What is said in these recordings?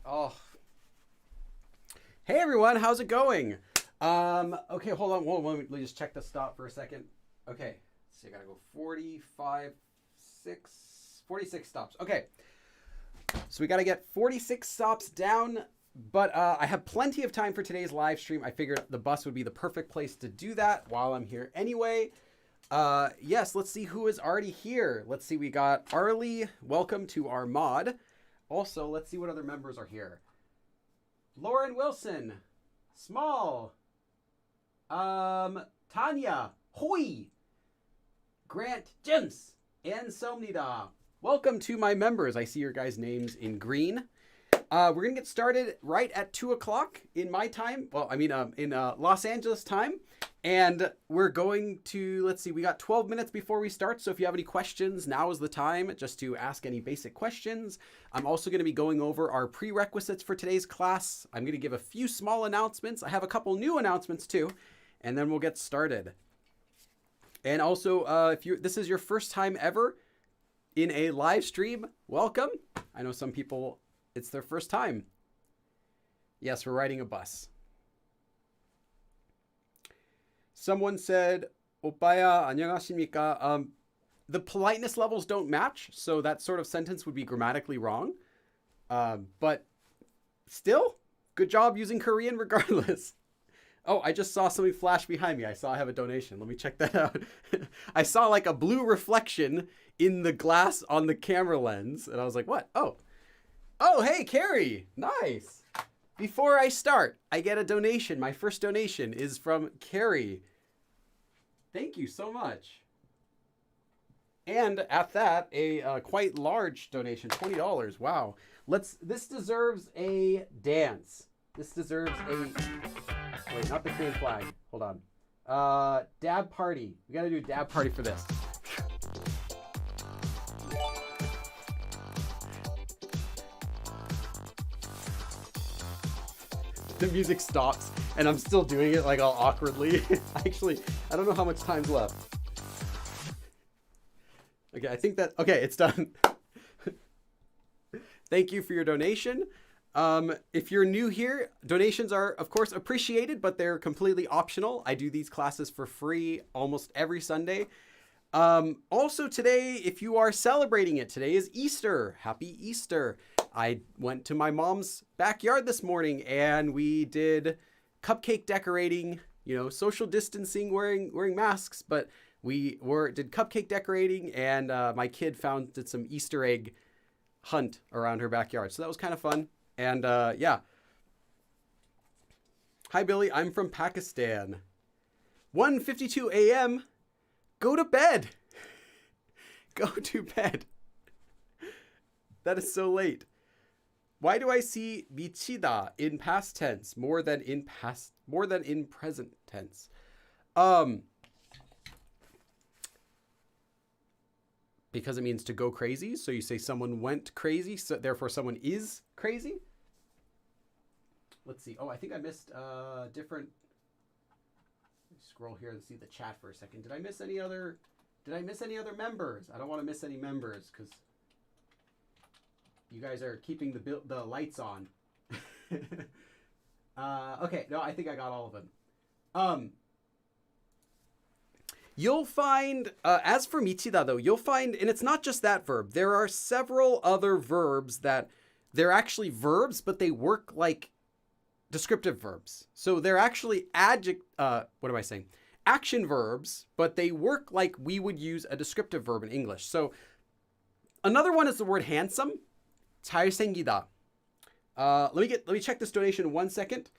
Oh, hey everyone, how's it going? Okay, hold on. Let me just check the stop for a second. Okay, so I gotta go 46 stops. Okay, so we gotta get 46 stops down, but I have plenty of time for today's live stream. I figured the bus would be the perfect place to do that while I'm here anyway. Yes, let's see who is already here. Let's see, we got Arlie. Welcome to our mod. Also, let's see what other members are here. Lauren Wilson, Small, Tanya, Hoi, Grant James, and Somnida. Welcome to my members. I see your guys' names in green. We're going to get started right at 2 o'clock in my time. Well, I mean, in Los Angeles time. And we're going to, let's see, we got 12 minutes before we start. So if you have any questions, now is the time just to ask any basic questions. I'm also going to be going over our prerequisites for today's class. I'm going to give a few small announcements. I have a couple new announcements too, and then we'll get started. And also, if this is your first time ever in a live stream, welcome. I know some people, it's their first time. Yes, we're riding a bus. Someone said, "Opaya, 안녕하십니까?" The politeness levels don't match, so that sort of sentence would be grammatically wrong. But still, good job using Korean regardless. Oh, I just saw something flash behind me. I have a donation. Let me check that out. I saw like a blue reflection in the glass on the camera lens, and I was like, what? Oh, hey, Carrie. Nice. Before I start, I get a donation. My first donation is from Carrie. Thank you so much. And at that, a quite large donation, $20. Wow. This deserves a dance. This deserves a, wait, not the Korean flag. Hold on. Dab party. We got to do a dab party for this. The music stops and I'm still doing it like all awkwardly. Actually, I don't know how much time's left. Okay, I think that, okay, it's done. Thank you for your donation. If you're new here, donations are of course appreciated, but they're completely optional. I do these classes for free almost every Sunday. Also today, if you are celebrating it, today is Easter. Happy Easter. I went to my mom's backyard this morning and we did cupcake decorating, social distancing, wearing masks, but we did cupcake decorating, and my kid did some Easter egg hunt around her backyard. So that was kind of fun. And yeah. Hi, Billy. I'm from Pakistan. 1:52 a.m. Go to bed. Go to bed. That is so late. Why do I see bichida in past tense more than in present tense? Because it means to go crazy. So you say someone went crazy, so therefore someone is crazy. Let's see. Oh, I think I missed different. Scroll here and see the chat for a second. Did I miss any other members? I don't want to miss any members because you guys are keeping the lights on. Okay, no, I think I got all of them. You'll find, as for michida though, you'll find, and it's not just that verb, there are several other verbs that they're actually verbs, but they work like descriptive verbs. So they're actually action verbs, but they work like we would use a descriptive verb in English. So another one is the word handsome. 잘생기다. Let me check this donation 1 second.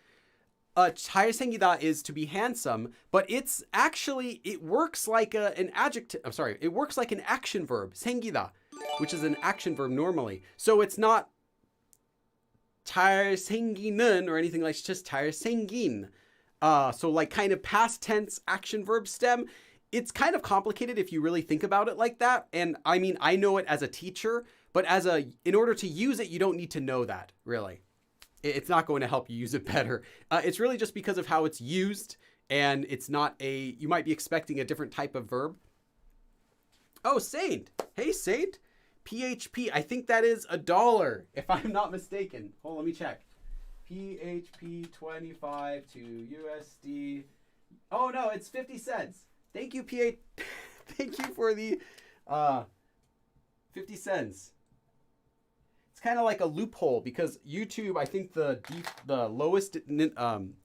잘생기다 is to be handsome, but it works like an adjective. I'm sorry, it works like an action verb, 생기다, which is an action verb normally. So it's not 잘생기는 or anything like, it's just 잘생긴. So like kind of past tense action verb stem. It's kind of complicated if you really think about it like that. And I mean, I know it as a teacher, but in order to use it, you don't need to know that, really. It's not going to help you use it better. It's really just because of how it's used, and it's not you might be expecting a different type of verb. Oh, Saint. Hey, Saint. PHP. I think that is $1, if I'm not mistaken. Hold on, let me check. PHP 25 to USD. Oh no, it's 50 cents. Thank you, Thank you for the 50 cents. It's kind of like a loophole because YouTube, I think the lowest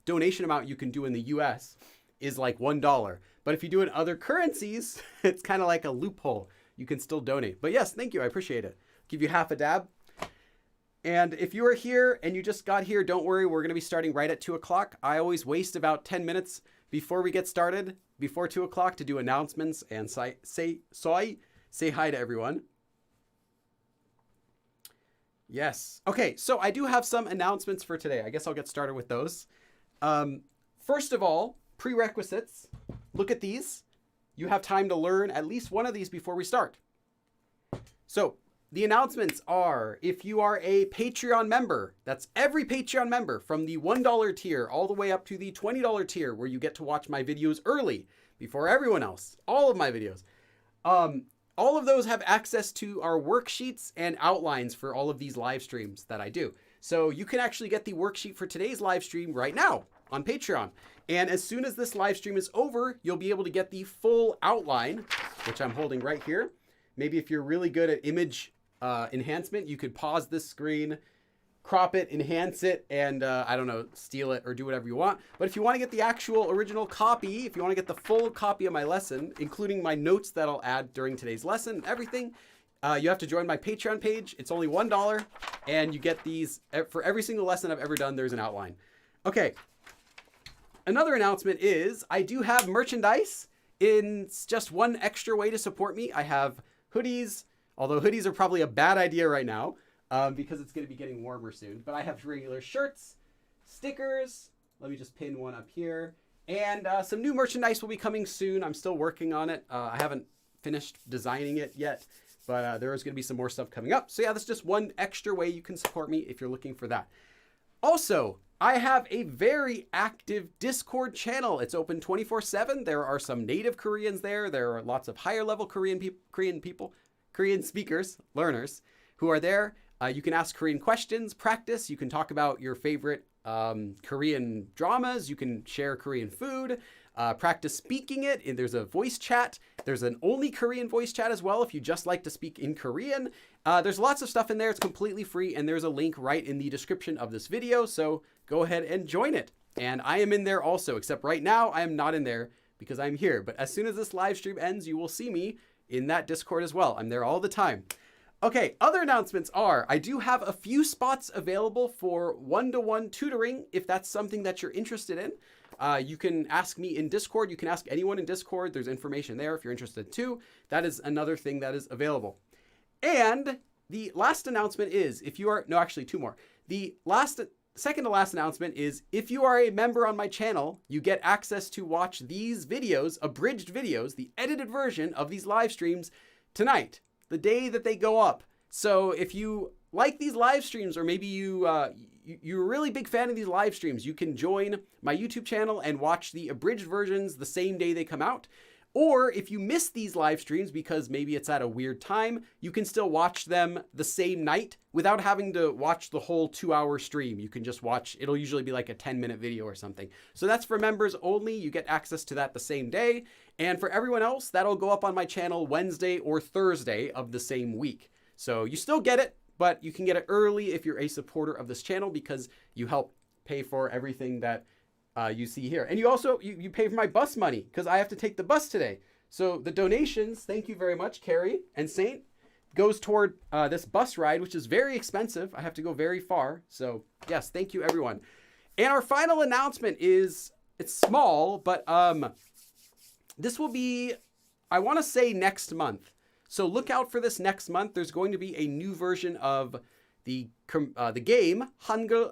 donation amount you can do in the US is like $1. But if you do it in other currencies, it's kind of like a loophole. You can still donate. But yes, thank you. I appreciate it. Give you half a dab. And if you are here and you just got here, don't worry. We're going to be starting right at 2 o'clock. I always waste about 10 minutes before we get started, before 2 o'clock, to do announcements and say hi to everyone. Yes. Okay, so I do have some announcements for today. I guess I'll get started with those. First of all, prerequisites. Look at these. You have time to learn at least one of these before we start. So the announcements are, if you are a Patreon member, that's every Patreon member from the $1 tier all the way up to the $20 tier, where you get to watch my videos early before everyone else, all of my videos. All of those have access to our worksheets and outlines for all of these live streams that I do. So you can actually get the worksheet for today's live stream right now on Patreon. And as soon as this live stream is over, you'll be able to get the full outline, which I'm holding right here. Maybe if you're really good at image enhancement, you could pause this screen, crop it, enhance it, and I don't know, steal it or do whatever you want. But if you want to get the actual original copy, if you want to get the full copy of my lesson, including my notes that I'll add during today's lesson, everything, you have to join my Patreon page. It's only $1, and you get these for every single lesson I've ever done. There's an outline. Okay. Another announcement is I do have merchandise. In just one extra way to support me, I have hoodies, although hoodies are probably a bad idea right now because it's going to be getting warmer soon. But I have regular shirts, stickers. Let me just pin one up here. And some new merchandise will be coming soon. I'm still working on it. I haven't finished designing it yet, but there is going to be some more stuff coming up. So yeah, that's just one extra way you can support me if you're looking for that. Also, I have a very active Discord channel. It's open 24/7. There are some native Koreans there. There are lots of higher level Korean speakers, learners who are there. You can ask Korean questions, practice. You can talk about your favorite Korean dramas. You can share Korean food, practice speaking it. And there's a voice chat. There's an only Korean voice chat as well if you just like to speak in Korean. There's lots of stuff in there. It's completely free, and there's a link right in the description of this video. So go ahead and join it. And I am in there also, except right now I am not in there because I'm here. But as soon as this live stream ends, you will see me in that Discord as well. I'm there all the time. Okay, other announcements are I do have a few spots available for one-to-one tutoring if that's something that you're interested in. You can ask me in Discord. You can ask anyone in Discord. There's information there if you're interested too. That is another thing that is available. And the last announcement is if you are, no, actually two more. The second to last announcement is if you are a member on my channel, you get access to watch these videos, abridged videos, the edited version of these live streams tonight, the day that they go up. So if you like these live streams, or maybe you're a really big fan of these live streams, you can join my YouTube channel and watch the abridged versions the same day they come out. Or if you miss these live streams because maybe it's at a weird time, you can still watch them the same night without having to watch the whole 2-hour stream. You can just watch, it'll usually be like a 10-minute video or something. So that's for members only. You get access to that the same day. And for everyone else, that'll go up on my channel Wednesday or Thursday of the same week. So you still get it, but you can get it early if you're a supporter of this channel because you help pay for everything that you see here. And you also, you pay for my bus money because I have to take the bus today. So the donations, thank you very much, Carrie and Saint, goes toward this bus ride, which is very expensive. I have to go very far. So yes, thank you everyone. And our final announcement is, it's small, but this will be, I want to say next month. So look out for this next month. There's going to be a new version of the game, Hangul,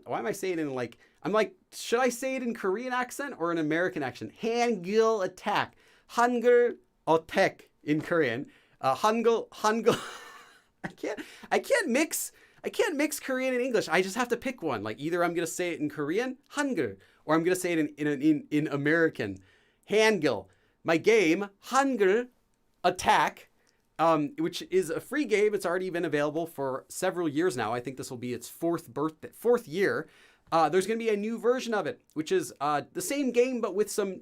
why am I saying it in like, I'm like, should I say it in Korean accent or an American accent? Hangul Attack. Hangul Attack in Korean. Hangul. I can't mix Korean and English. I just have to pick one. Like either I'm going to say it in Korean, Hangul, or I'm going to say it in American, Hangul. My game, Hangul Attack, which is a free game. It's already been available for several years now. I think this will be its fourth year. There's going to be a new version of it, which is the same game but with some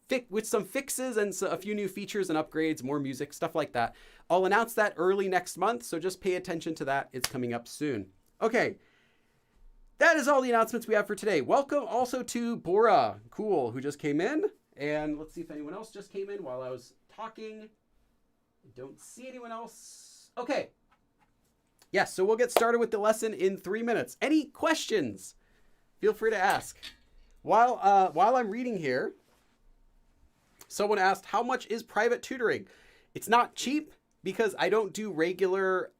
fixes and a few new features and upgrades, more music, stuff like that. I'll announce that early next month, so just pay attention to that. It's coming up soon. Okay, that is all the announcements we have for today. Welcome also to Bora, cool, who just came in. And let's see if anyone else just came in while I was talking. I don't see anyone else. Okay. Yes, so we'll get started with the lesson in 3 minutes. Any questions? Feel free to ask. While I'm reading here, someone asked, how much is private tutoring? It's not cheap because I don't do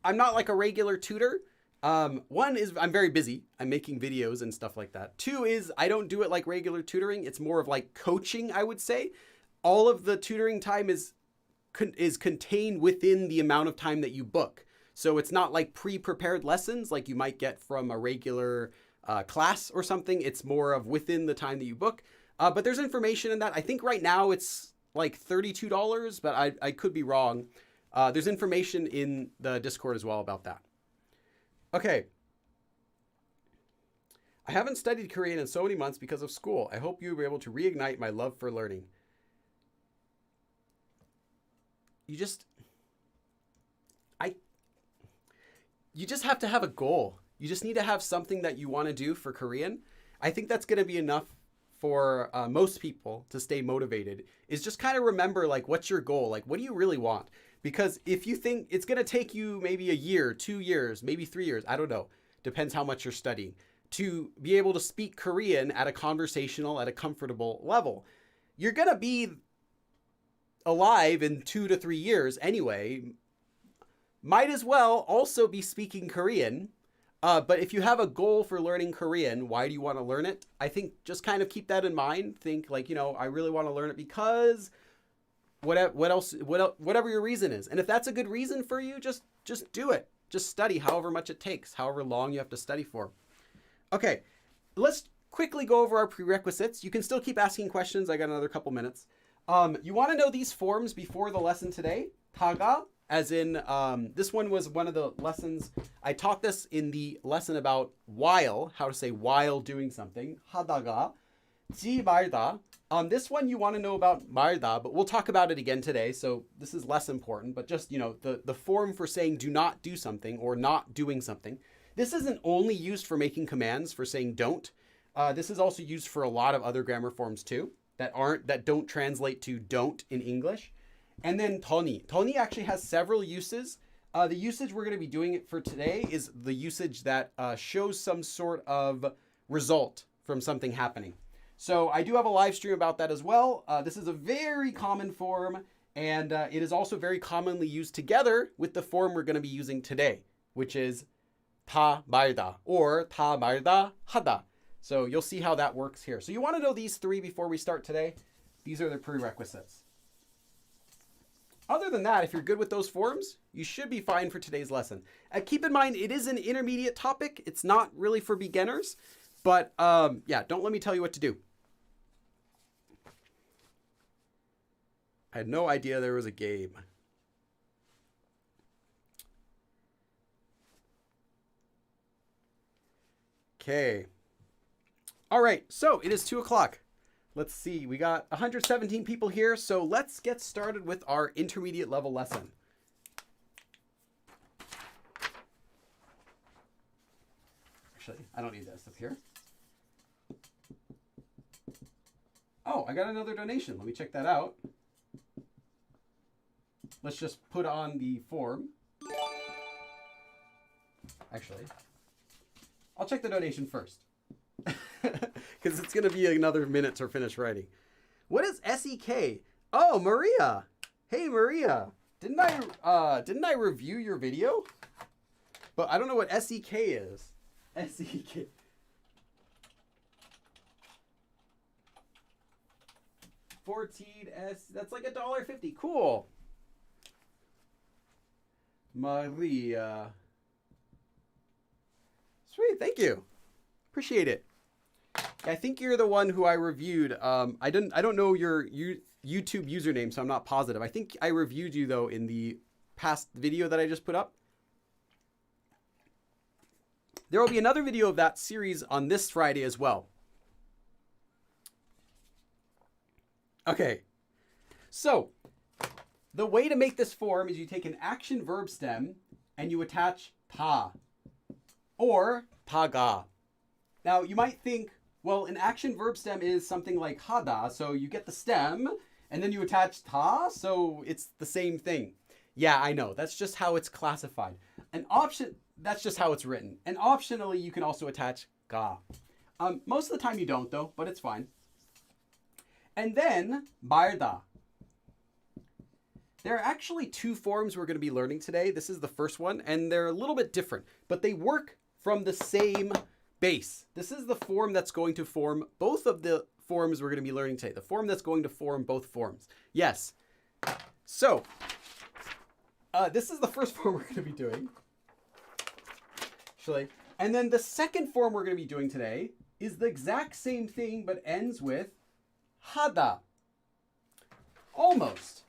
I'm not like a regular tutor. One is I'm very busy. I'm making videos and stuff like that. Two is I don't do it like regular tutoring. It's more of like coaching, I would say. All of the tutoring time is contained within the amount of time that you book. So it's not like pre-prepared lessons like you might get from a regular class or something. It's more of within the time that you book. But there's information in that. I think right now it's like $32, but I could be wrong. There's information in the Discord as well about that. Okay. I haven't studied Korean in so many months because of school. I hope you'll be able to reignite my love for learning. You just have to have a goal. You just need to have something that you want to do for Korean. I think that's going to be enough for most people to stay motivated, is just kind of remember, like, what's your goal? Like, what do you really want? Because if you think it's going to take you maybe a year, 2 years, maybe 3 years, I don't know, depends how much you're studying, to be able to speak Korean at a conversational, at a comfortable level, you're going to be alive in 2 to 3 years anyway. Might as well also be speaking Korean. But if you have a goal for learning Korean, why do you want to learn it? I think just kind of keep that in mind. Think like, I really want to learn it because whatever your reason is. And if that's a good reason for you, just do it. Just study however much it takes, however long you have to study for. Okay, let's quickly go over our prerequisites. You can still keep asking questions. I got another couple minutes. You want to know these forms before the lesson today. Taga, as in, this one was one of the lessons. I taught this in the lesson about while, how to say while doing something. 하다가, 지 말다. This one you want to know about 말다, but we'll talk about it again today. So this is less important, but just, the form for saying do not do something or not doing something. This isn't only used for making commands for saying don't. This is also used for a lot of other grammar forms too that don't translate to don't in English. And then Tony. Tony actually has several uses. The usage we're going to be doing it for today is the usage that shows some sort of result from something happening. So I do have a live stream about that as well. This is a very common form, and it is also very commonly used together with the form we're going to be using today, which is 다 말다 or 다 말다 하다. So you'll see how that works here. So you want to know these three before we start today. These are the prerequisites. Other than that, if you're good with those forms, you should be fine for today's lesson. Keep in mind, it is an intermediate topic. It's not really for beginners, but yeah, don't let me tell you what to do. I had no idea there was a game. Okay. All right, so it is 2 o'clock. Let's see, we got 117 people here, so let's get started with our intermediate level lesson. Actually, I don't need this up here. Oh, I got another donation. Let me check that out. Let's just put on the form. Actually, I'll check the donation first. Because it's going to be another minute to finish writing. What is SEK? Oh, Maria. Hey, Maria. Didn't I review your video? But I don't know what SEK is. SEK. $14S. That's like $1.50. Cool. Maria. Sweet. Thank you. Appreciate it. I think you're the one who I reviewed. I don't know your YouTube username, so I'm not positive. I think I reviewed you though in the past video that I just put up. There will be another video of that series on this Friday as well. Okay, so the way to make this form is you take an action verb stem and you attach ta or taga. Now you might think, well, an action verb stem is something like hada, so you get the stem and then you attach ta, so it's the same thing. Yeah, I know, that's just how it's classified. An option, that's just how it's written. And optionally, you can also attach ga. Most of the time you don't though, but it's fine. And then 말다. There are actually two forms we're going to be learning today. This is the first one, and they're a little bit different, but they work from the same base. This is the form that's going to form both of the forms we're going to be learning today. The form that's going to form both forms. Yes. So, this is the first form we're going to be doing. Actually. And then the second form we're going to be doing today is the exact same thing, but ends with hada. Almost.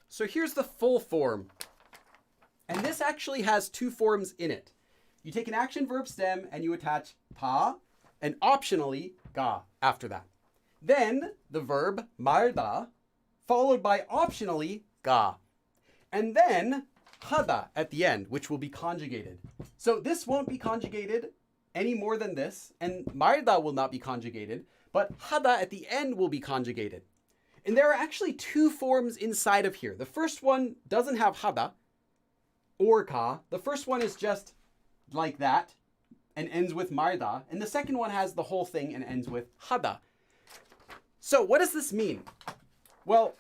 So here's the full form. And this actually has two forms in it. You take an action verb stem and you attach ta and optionally ga after that. Then the verb 말다 followed by optionally ga. And then hada at the end, which will be conjugated. So this won't be conjugated any more than this, and 말다 will not be conjugated, but hada at the end will be conjugated. And there are actually two forms inside of here. The first one doesn't have hada or ka. The first one is just like that and ends with 말다. And the second one has the whole thing and ends with hada. So what does this mean? Well,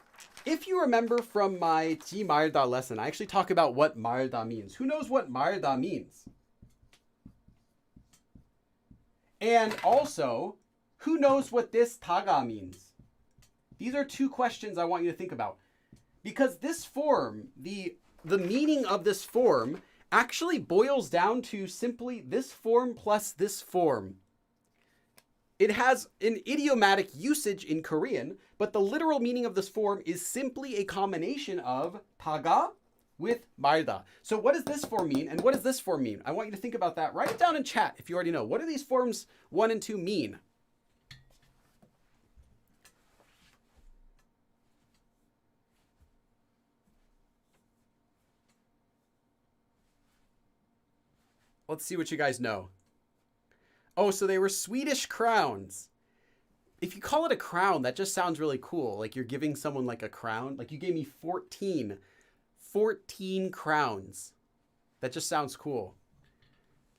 if you remember from my 지 말다 lesson, I actually talk about what 말다 means. Who knows what 말다 means? And also, who knows what this taga means? These are two questions I want you to think about. Because this form, the meaning of this form actually boils down to simply this form plus this form. It has an idiomatic usage in Korean, but the literal meaning of this form is simply a combination of taga with 말다. So what does this form mean and what does this form mean? I want you to think about that. Write it down in chat if you already know. What do these forms 1 and 2 mean? Let's see what you guys know. Oh, so they were Swedish crowns. If you call it a crown, that just sounds really cool. Like you're giving someone like a crown. Like you gave me 14 crowns. That just sounds cool.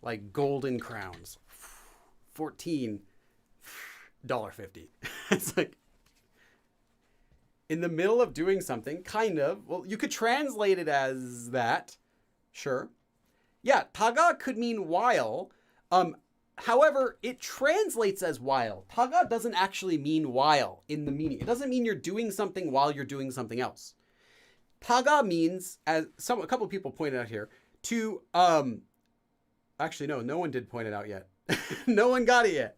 Like golden crowns. 14, $1.50. It's like in the middle of doing something, kind of. Well, you could translate it as that. Sure. Yeah, taga could mean while. However, it translates as while. Taga doesn't actually mean while in the meaning. It doesn't mean you're doing something while you're doing something else. Taga means, as a couple of people pointed out here, to actually no one did point it out yet. No one got it yet.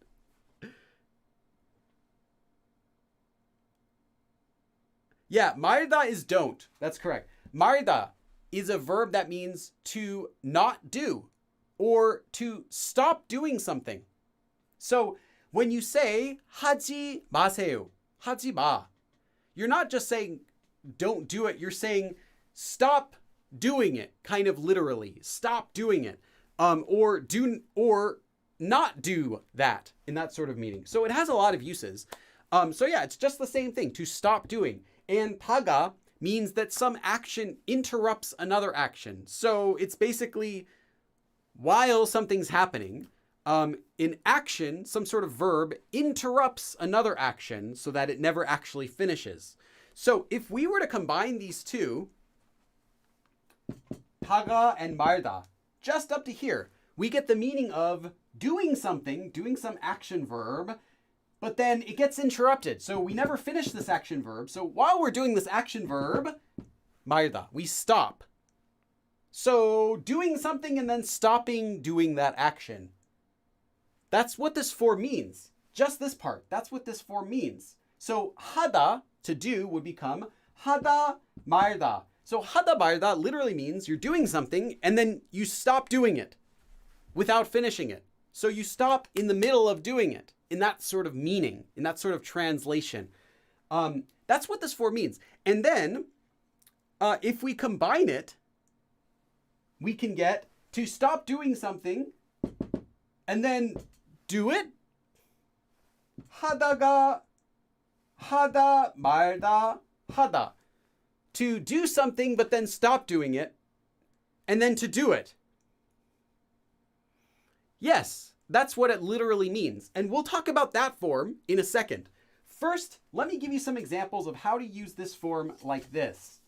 Yeah, 말다 is don't. That's correct. 말다 is a verb that means to not do or to stop doing something. So when you say 하지 마세요, 하지 마, you're not just saying don't do it. You're saying stop doing it, kind of literally. Stop doing it, or not do that in that sort of meaning. So it has a lot of uses. So yeah, it's just the same thing, to stop doing. And taga means that some action interrupts another action. So it's basically while something's happening, in action, some sort of verb interrupts another action so that it never actually finishes. So if we were to combine these two, taga and 말다, just up to here, we get the meaning of doing something, doing some action verb, but then it gets interrupted. So we never finish this action verb. So while we're doing this action verb, 말다, we stop. So doing something and then stopping doing that action. That's what this form means. Just this part. That's what this form means. So 하다, to do, would become 하다 말다. So 하다 말다 literally means you're doing something and then you stop doing it without finishing it. So you stop in the middle of doing it, in that sort of meaning, in that sort of translation. That's what this form means. And then if we combine it, we can get to stop doing something and then do it. 하다가 하다 말다 하다. To do something but then stop doing it and then to do it. Yes, that's what it literally means. And we'll talk about that form in a second. First, let me give you some examples of how to use this form like this,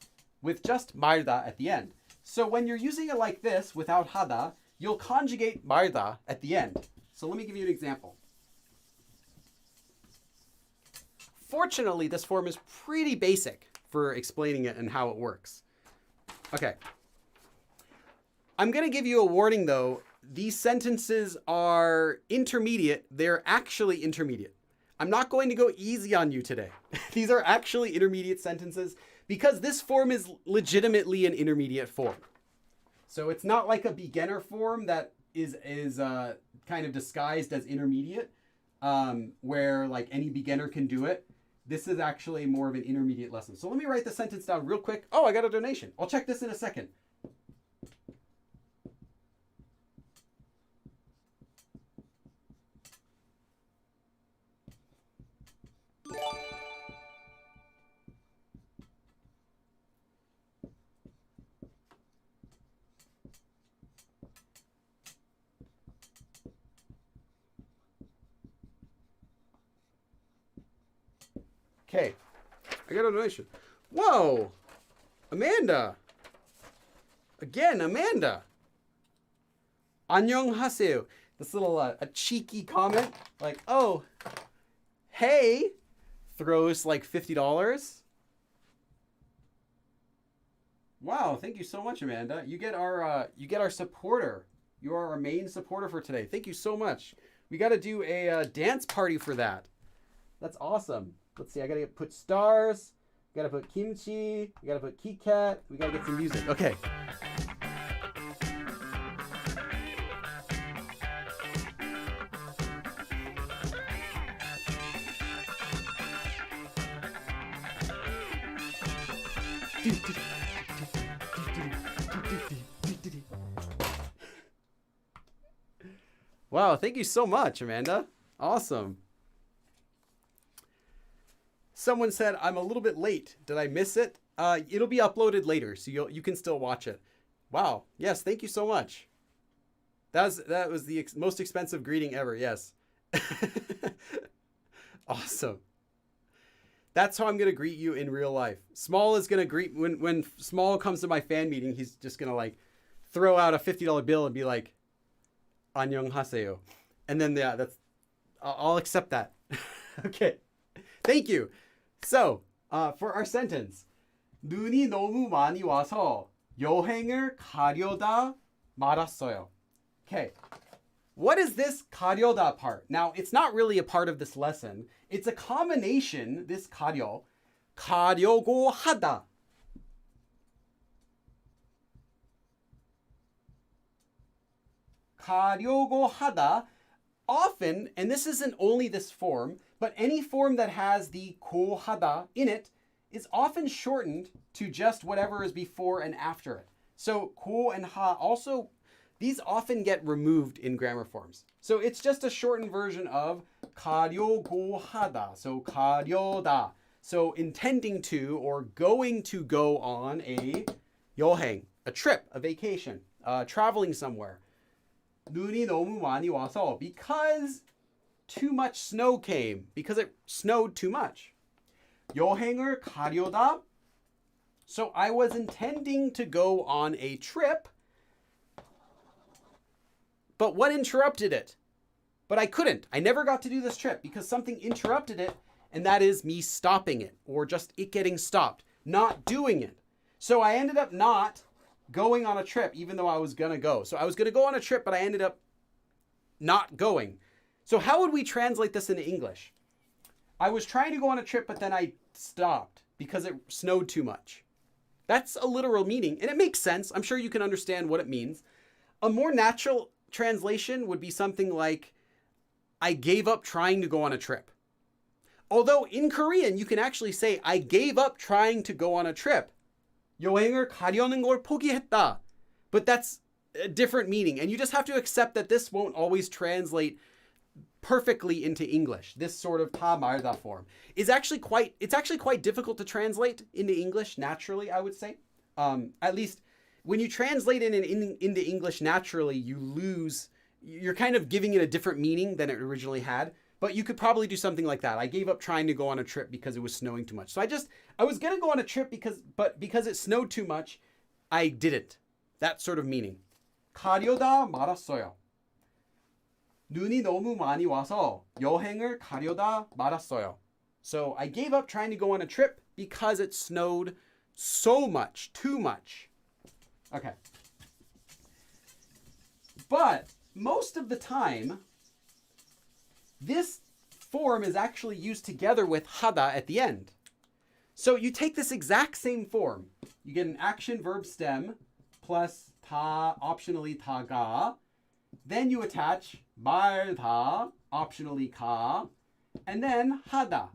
with just 말다 at the end. So when you're using it like this without 하다, you'll conjugate 말다 at the end. So let me give you an example. Fortunately, this form is pretty basic for explaining it and how it works. Okay. I'm going to give you a warning though. These sentences are intermediate. They're actually intermediate. I'm not going to go easy on you today. These are actually intermediate sentences because this form is legitimately an intermediate form. So it's not like a beginner form that is kind of disguised as intermediate, where like any beginner can do it. This is actually more of an intermediate lesson. So let me write the sentence down real quick. Oh, I got a donation. I'll check this in a second. Okay, I got a donation. Whoa, Amanda. Again, Amanda. 안녕하세요. This little a cheeky comment, like, oh, hey, throws like $50. Wow, thank you so much, Amanda. You get our supporter. You are our main supporter for today. Thank you so much. We got to do a dance party for that. That's awesome. Let's see. I gotta put stars. Gotta put kimchi. We gotta put Kit Kat. We gotta get some music. Okay. Wow, thank you so much, Amanda. Awesome. Someone said, I'm a little bit late. Did I miss it? It'll be uploaded later, so you can still watch it. Wow. Yes, thank you so much. That was the most expensive greeting ever. Yes. Awesome. That's how I'm going to greet you in real life. Small is going to greet, when Small comes to my fan meeting, he's just going to like throw out a $50 bill and be like, 안녕하세요. And then, yeah, I'll accept that. Okay. Thank you. So, for our sentence, 눈이 너무 많이 와서 여행을 가려다 말았어요. Okay. What is this 가려다 part? Now, it's not really a part of this lesson. It's a combination, this 가려, 가려고 하다. 가려고 하다. Often, and this isn't only this form, but any form that has the 고 하다 in it is often shortened to just whatever is before and after it. So 고 and ha also, these often get removed in grammar forms. So it's just a shortened version of 가려고 하다. So 가려다. So intending to or going to go on a 여행, a trip, a vacation, traveling somewhere. 눈이 너무 많이 와서, because too much snow came, because it snowed too much. 여행을 가려다. So I was intending to go on a trip, but what interrupted it? But I couldn't. I never got to do this trip because something interrupted it, and that is me stopping it, or just it getting stopped, not doing it. So I ended up not going on a trip, even though I was going to go. So I was going to go on a trip, but I ended up not going. So how would we translate this into English? I was trying to go on a trip, but then I stopped because it snowed too much. That's a literal meaning, and it makes sense. I'm sure you can understand what it means. A more natural translation would be something like, I gave up trying to go on a trip. Although in Korean, you can actually say, I gave up trying to go on a trip. 여행을 가려는 걸 포기했다. But that's a different meaning, and you just have to accept that this won't always translate perfectly into English. This sort of 다 말다 form is actually quite difficult to translate into English naturally, I would say. At least when you translate it into English naturally, you're kind of giving it a different meaning than it originally had. But you could probably do something like that. I gave up trying to go on a trip because it was snowing too much. So I was going to go on a trip because it snowed too much, I didn't. That sort of meaning. 가려다 말았어요. 눈이 너무 많이 와서 여행을 가려다 말았어요. So I gave up trying to go on a trip because it snowed so much, too much. Okay. But most of the time, this form is actually used together with 하다 at the end. So you take this exact same form. You get an action verb stem plus 다, optionally 다가. Then you attach 말다, optionally 가. And then 하다.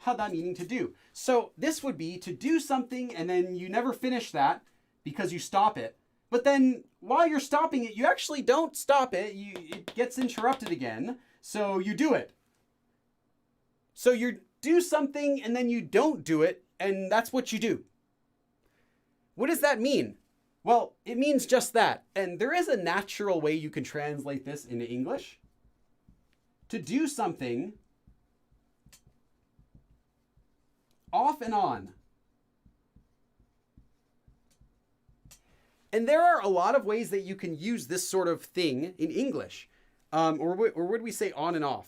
하다 meaning to do. So this would be to do something and then you never finish that because you stop it. But then while you're stopping it, you actually don't stop it. It gets interrupted again. So you do it. So you do something and then you don't do it, and that's what you do. What does that mean? Well, it means just that. And there is a natural way you can translate this into English. To do something off and on. And there are a lot of ways that you can use this sort of thing in English. Or would we say on and off?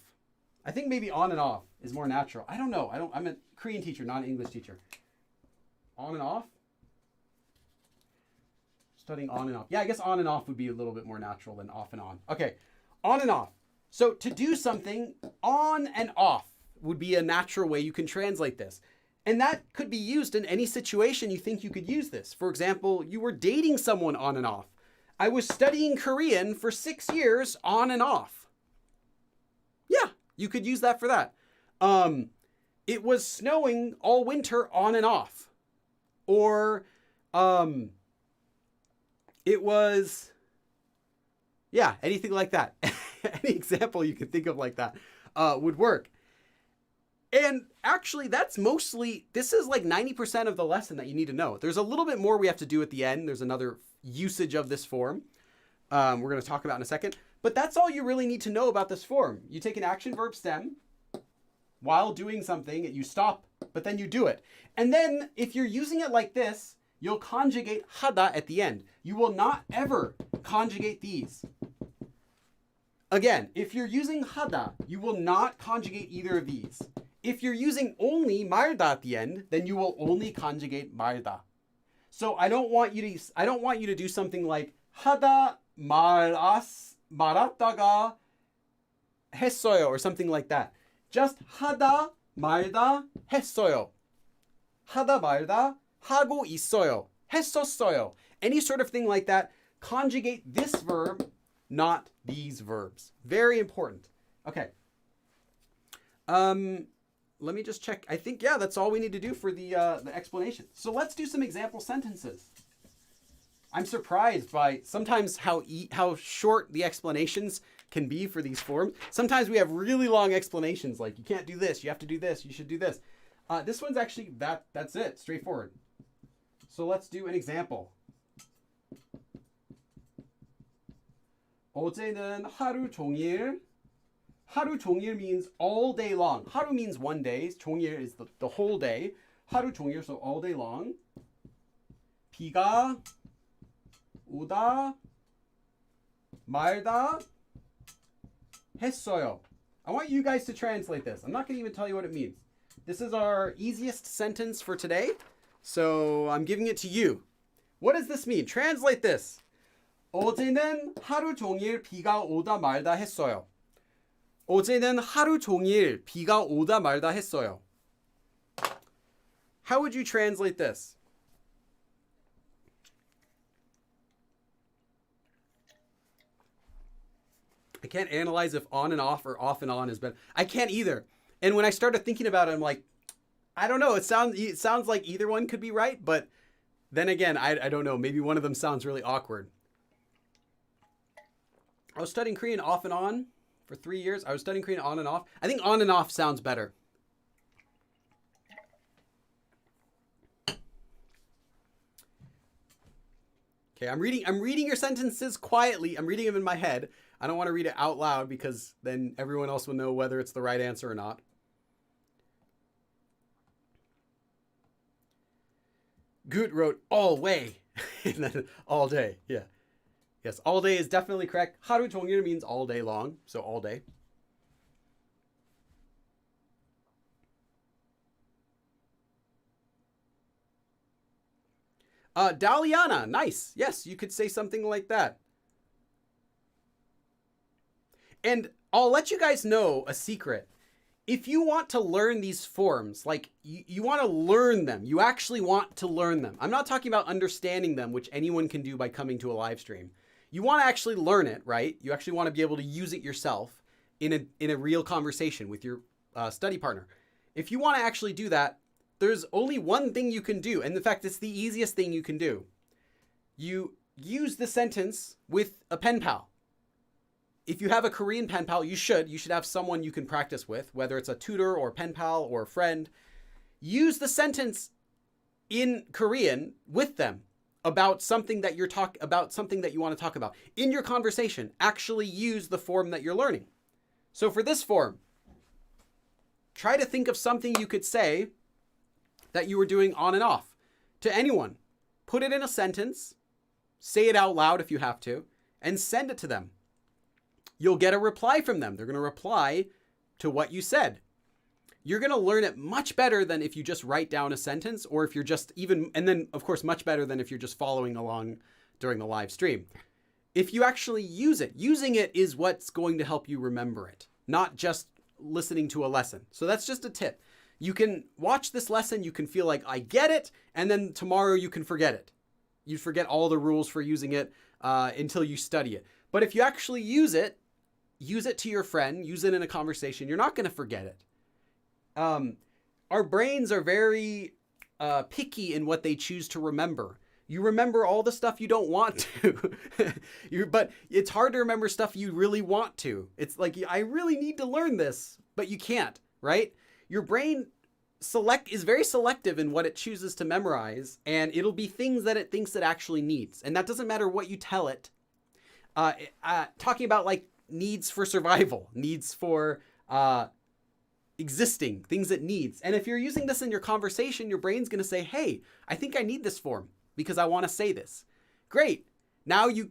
I think maybe on and off is more natural. I don't know. I'm a Korean teacher, not an English teacher. On and off? Studying on and off. Yeah, I guess on and off would be a little bit more natural than off and on. Okay, on and off. So to do something on and off would be a natural way you can translate this. And that could be used in any situation you think you could use this. For example, you were dating someone on and off. I was studying Korean for 6 years on and off. Yeah, you could use that for that. It was snowing all winter on and off. Or it was, yeah, anything like that. Any example you could think of like that would work. And actually, that's mostly, this is like 90% of the lesson that you need to know. There's a little bit more we have to do at the end. There's another usage of this form we're going to talk about in a second. But that's all you really need to know about this form. You take an action verb stem. While doing something, you stop, but then you do it. And then if you're using it like this, you'll conjugate 하다 at the end. You will not ever conjugate these. Again, if you're using 하다, you will not conjugate either of these. If you're using only 말다 at the end, then you will only conjugate 말다. So I don't want you to do something like 하다 말았다가 했어요 or something like that. Just 하다 말다 했어요. 하다 말다 하고 있어요. 했었어요. Any sort of thing like that. Conjugate this verb, not these verbs. Very important. Okay. Let me just check. I think, yeah, that's all we need to do for the explanation. So let's do some example sentences. I'm surprised by sometimes how short the explanations can be for these forms. Sometimes we have really long explanations, like you can't do this, you have to do this, you should do this. This one's actually, that's it, straightforward. So let's do an example. 어제는 하루 종일. 하루 종일 means all day long. 하루 means one day. 종일 is the whole day. 하루 종일, so all day long. 비가 오다 말다 했어요. I want you guys to translate this. I'm not going to even tell you what it means. This is our easiest sentence for today, so I'm giving it to you. What does this mean? Translate this. 어제는 하루 종일 비가 오다 말다 했어요. 어제는 하루 종일 비가 오다 말다 했어요. How would you translate this? I can't analyze if on and off or off and on is better. I can't either. And when I started thinking about it, I'm like, I don't know. It sounds like either one could be right, but then again, I don't know. Maybe one of them sounds really awkward. I was studying Korean off and on for 3 years. I was studying Korean on and off. I think on and off sounds better. Okay, I'm reading your sentences quietly. I'm reading them in my head. I don't want to read it out loud because then everyone else will know whether it's the right answer or not. Goot wrote all way and then all day. Yeah. Yes, all day is definitely correct. 하루 종일 means all day long, so all day. Daliana, nice. Yes, you could say something like that. And I'll let you guys know a secret. If you want to learn these forms, like you want to learn them, you actually want to learn them. I'm not talking about understanding them, which anyone can do by coming to a live stream. You want to actually learn it, right? You actually want to be able to use it yourself in a real conversation with your study partner. If you want to actually do that, there's only one thing you can do. And in fact, it's the easiest thing you can do. You use the sentence with a pen pal. If you have a Korean pen pal, you should have someone you can practice with, whether it's a tutor or pen pal or a friend. Use the sentence in Korean with them about something that you want to talk about. In your conversation, actually use the form that you're learning. So for this form, try to think of something you could say that you were doing on and off to anyone. Put it in a sentence, say it out loud if you have to, and send it to them. You'll get a reply from them. They're going to reply to what you said. You're going to learn it much better than if you just write down a sentence, or if you're just and then of course much better than if you're just following along during the live stream. If you actually use it, using it is what's going to help you remember it, not just listening to a lesson. So that's just a tip. You can watch this lesson, you can feel like I get it, and then tomorrow you can forget it. You forget all the rules for using it until you study it. But if you actually use it to your friend, use it in a conversation, you're not going to forget it. Our brains are very picky in what they choose to remember. You remember all the stuff you don't want to, but it's hard to remember stuff you really want to. It's like, I really need to learn this, but you can't, right? Your brain is very selective in what it chooses to memorize, and it'll be things that it thinks it actually needs. And that doesn't matter what you tell it. Talking about like needs for survival, needs for existing, things it needs. And if you're using this in your conversation, your brain's going to say, hey, I think I need this form because I want to say this. Great. Now you're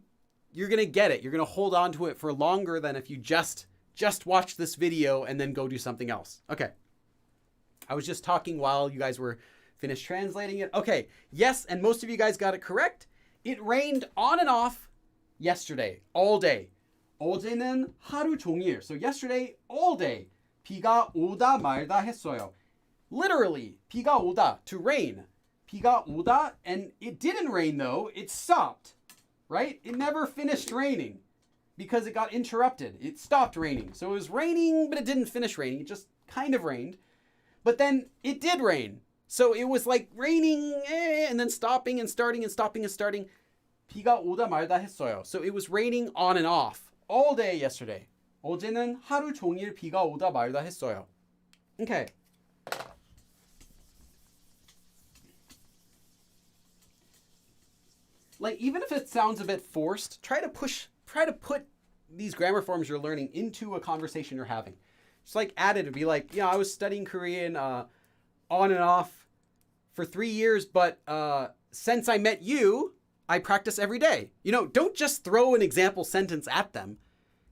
going to get it. You're going to hold on to it for longer than if you just watch this video and then go do something else. Okay. I was just talking while you guys were finished translating it. Okay. Yes. And most of you guys got it correct. It rained on and off yesterday, all day. 어제는 하루 종일. So yesterday, all day. 비가 오다 말다 했어요. Literally, 비가 오다, to rain. 비가 오다, and it didn't rain though. It stopped, right? It never finished raining because it got interrupted. It stopped raining. So it was raining, but it didn't finish raining. It just kind of rained. But then it did rain. So it was like raining and then stopping and starting and stopping and starting. 비가 오다 말다 했어요. So it was raining on and off all day yesterday. 어제는 하루 종일 비가 오다 말다 했어요. Okay. Like, even if it sounds a bit forced, try to put these grammar forms you're learning into a conversation you're having. Just like add it and be like, I was studying Korean on and off for 3 years, but since I met you, I practice every day. Don't just throw an example sentence at them.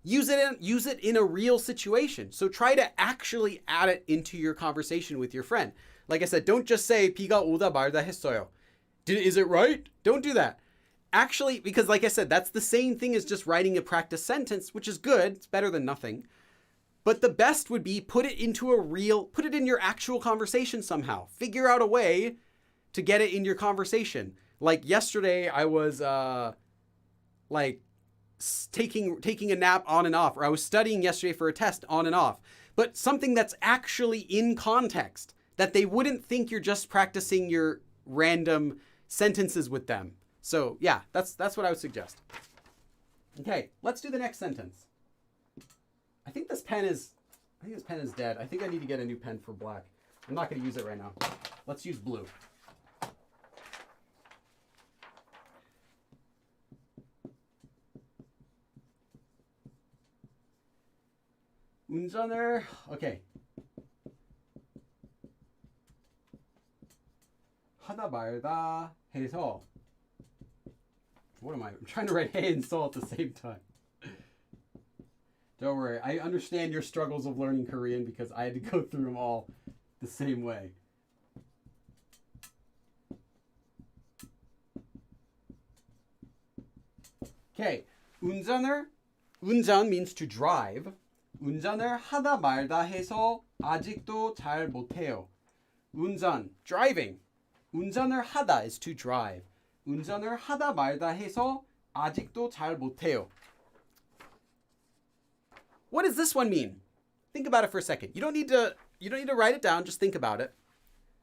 Use it in a real situation. So try to actually add it into your conversation with your friend. Like I said, don't just say 비가 오다 말다 했어요. Is it right? Don't do that. Actually, because like I said, that's the same thing as just writing a practice sentence, which is good. It's better than nothing. But the best would be put it in your actual conversation somehow. Figure out a way to get it in your conversation. Like yesterday, I was taking a nap on and off, or I was studying yesterday for a test on and off. But something that's actually in context, that they wouldn't think you're just practicing your random sentences with them. So yeah, that's what I would suggest. Okay, let's do the next sentence. I think this pen is dead. I think I need to get a new pen for black. I'm not going to use it right now. Let's use blue. 운전을, okay. 하다 말다 해서. What am I? I'm trying to write hey and so at the same time. Don't worry. I understand your struggles of learning Korean because I had to go through them all the same way. Okay. 운전 means to drive. 운전을 하다 말다 해서 아직도 잘 못해요. 운전, driving. 운전을 하다 is to drive. 운전을 하다 말다 해서 아직도 잘 못해요. What does this one mean? Think about it for a second. You don't need to write it down, just think about it.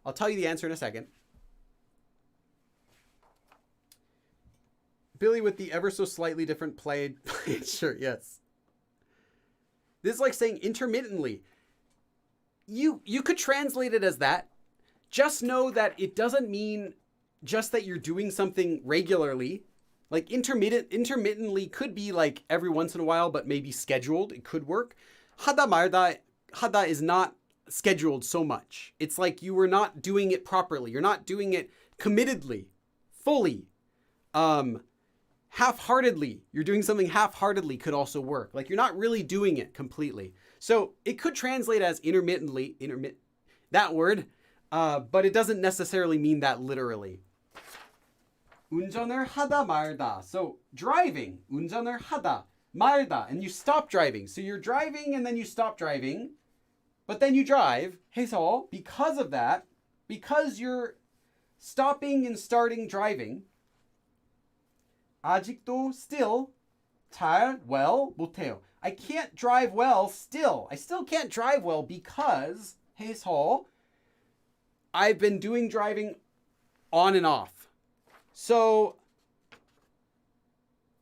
I'll tell you the answer in a second. Billy with the ever so slightly different plaid shirt, yes. This is like saying intermittently. You could translate it as that. Just know that it doesn't mean just that you're doing something regularly. Like intermittently could be like every once in a while, but maybe scheduled. It could work. 하다 말다, 하다 is not scheduled so much. It's like you were not doing it properly. You're not doing it committedly, fully. Half-heartedly. You're doing something half-heartedly could also work. Like you're not really doing it completely. So it could translate as intermittently, that word, but it doesn't necessarily mean that literally. 운전을 하다 말다. So driving. 운전을 하다 말다. And you stop driving. So you're driving and then you stop driving. But then you drive. 해서 because of that, because you're stopping and starting driving, 아직도 still 못해요. I can't drive well still. I still can't drive well because 해서 I've been doing driving on and off. So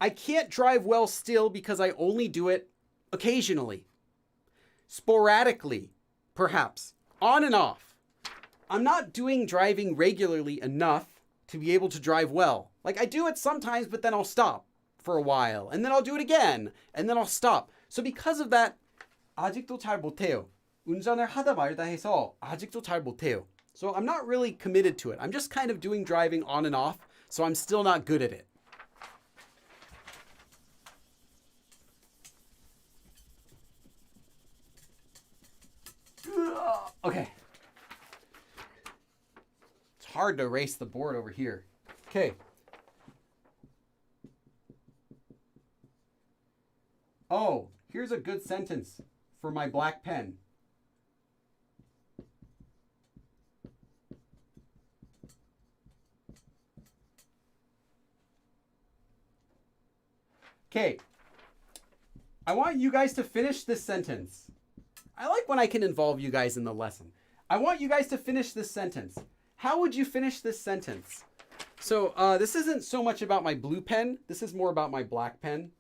I can't drive well still because I only do it occasionally. Sporadically, perhaps. On and off. I'm not doing driving regularly enough to be able to drive well. Like I do it sometimes, but then I'll stop for a while. And then I'll do it again. And then I'll stop. So because of that, 아직도 잘 못해요. 운전을 하다 말다 해서 아직도 잘 못해요. So I'm not really committed to it. I'm just kind of doing driving on and off. So I'm still not good at it. Okay. It's hard to erase the board over here. Okay. Oh, here's a good sentence for my black pen. Okay. I want you guys to finish this sentence. I like when I can involve you guys in the lesson. I want you guys to finish this sentence. How would you finish this sentence? So this isn't so much about my blue pen. This is more about my black pen.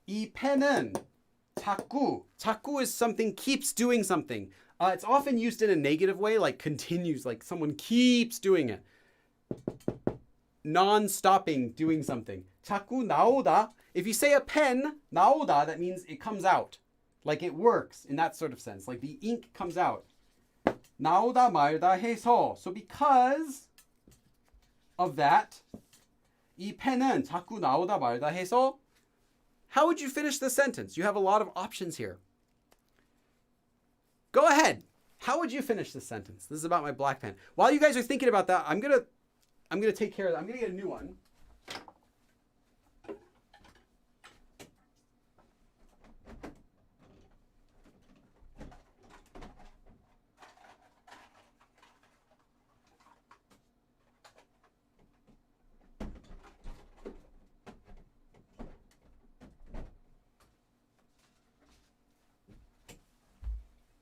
이 펜은 자꾸. 자꾸 is something keeps doing something. It's often used in a negative way, like continues, like someone keeps doing it. Non-stopping doing something. 자꾸 나오다. If you say a pen, 나오다, that means it comes out. Like it works in that sort of sense. Like the ink comes out. 나오다 말다 해서. So because of that, 이 펜은 자꾸 나오다 말다 해서. How would you finish the sentence? You have a lot of options here. Go ahead. How would you finish this sentence? This is about my black pen. While you guys are thinking about that, I'm gonna take care of that. I'm gonna get a new one.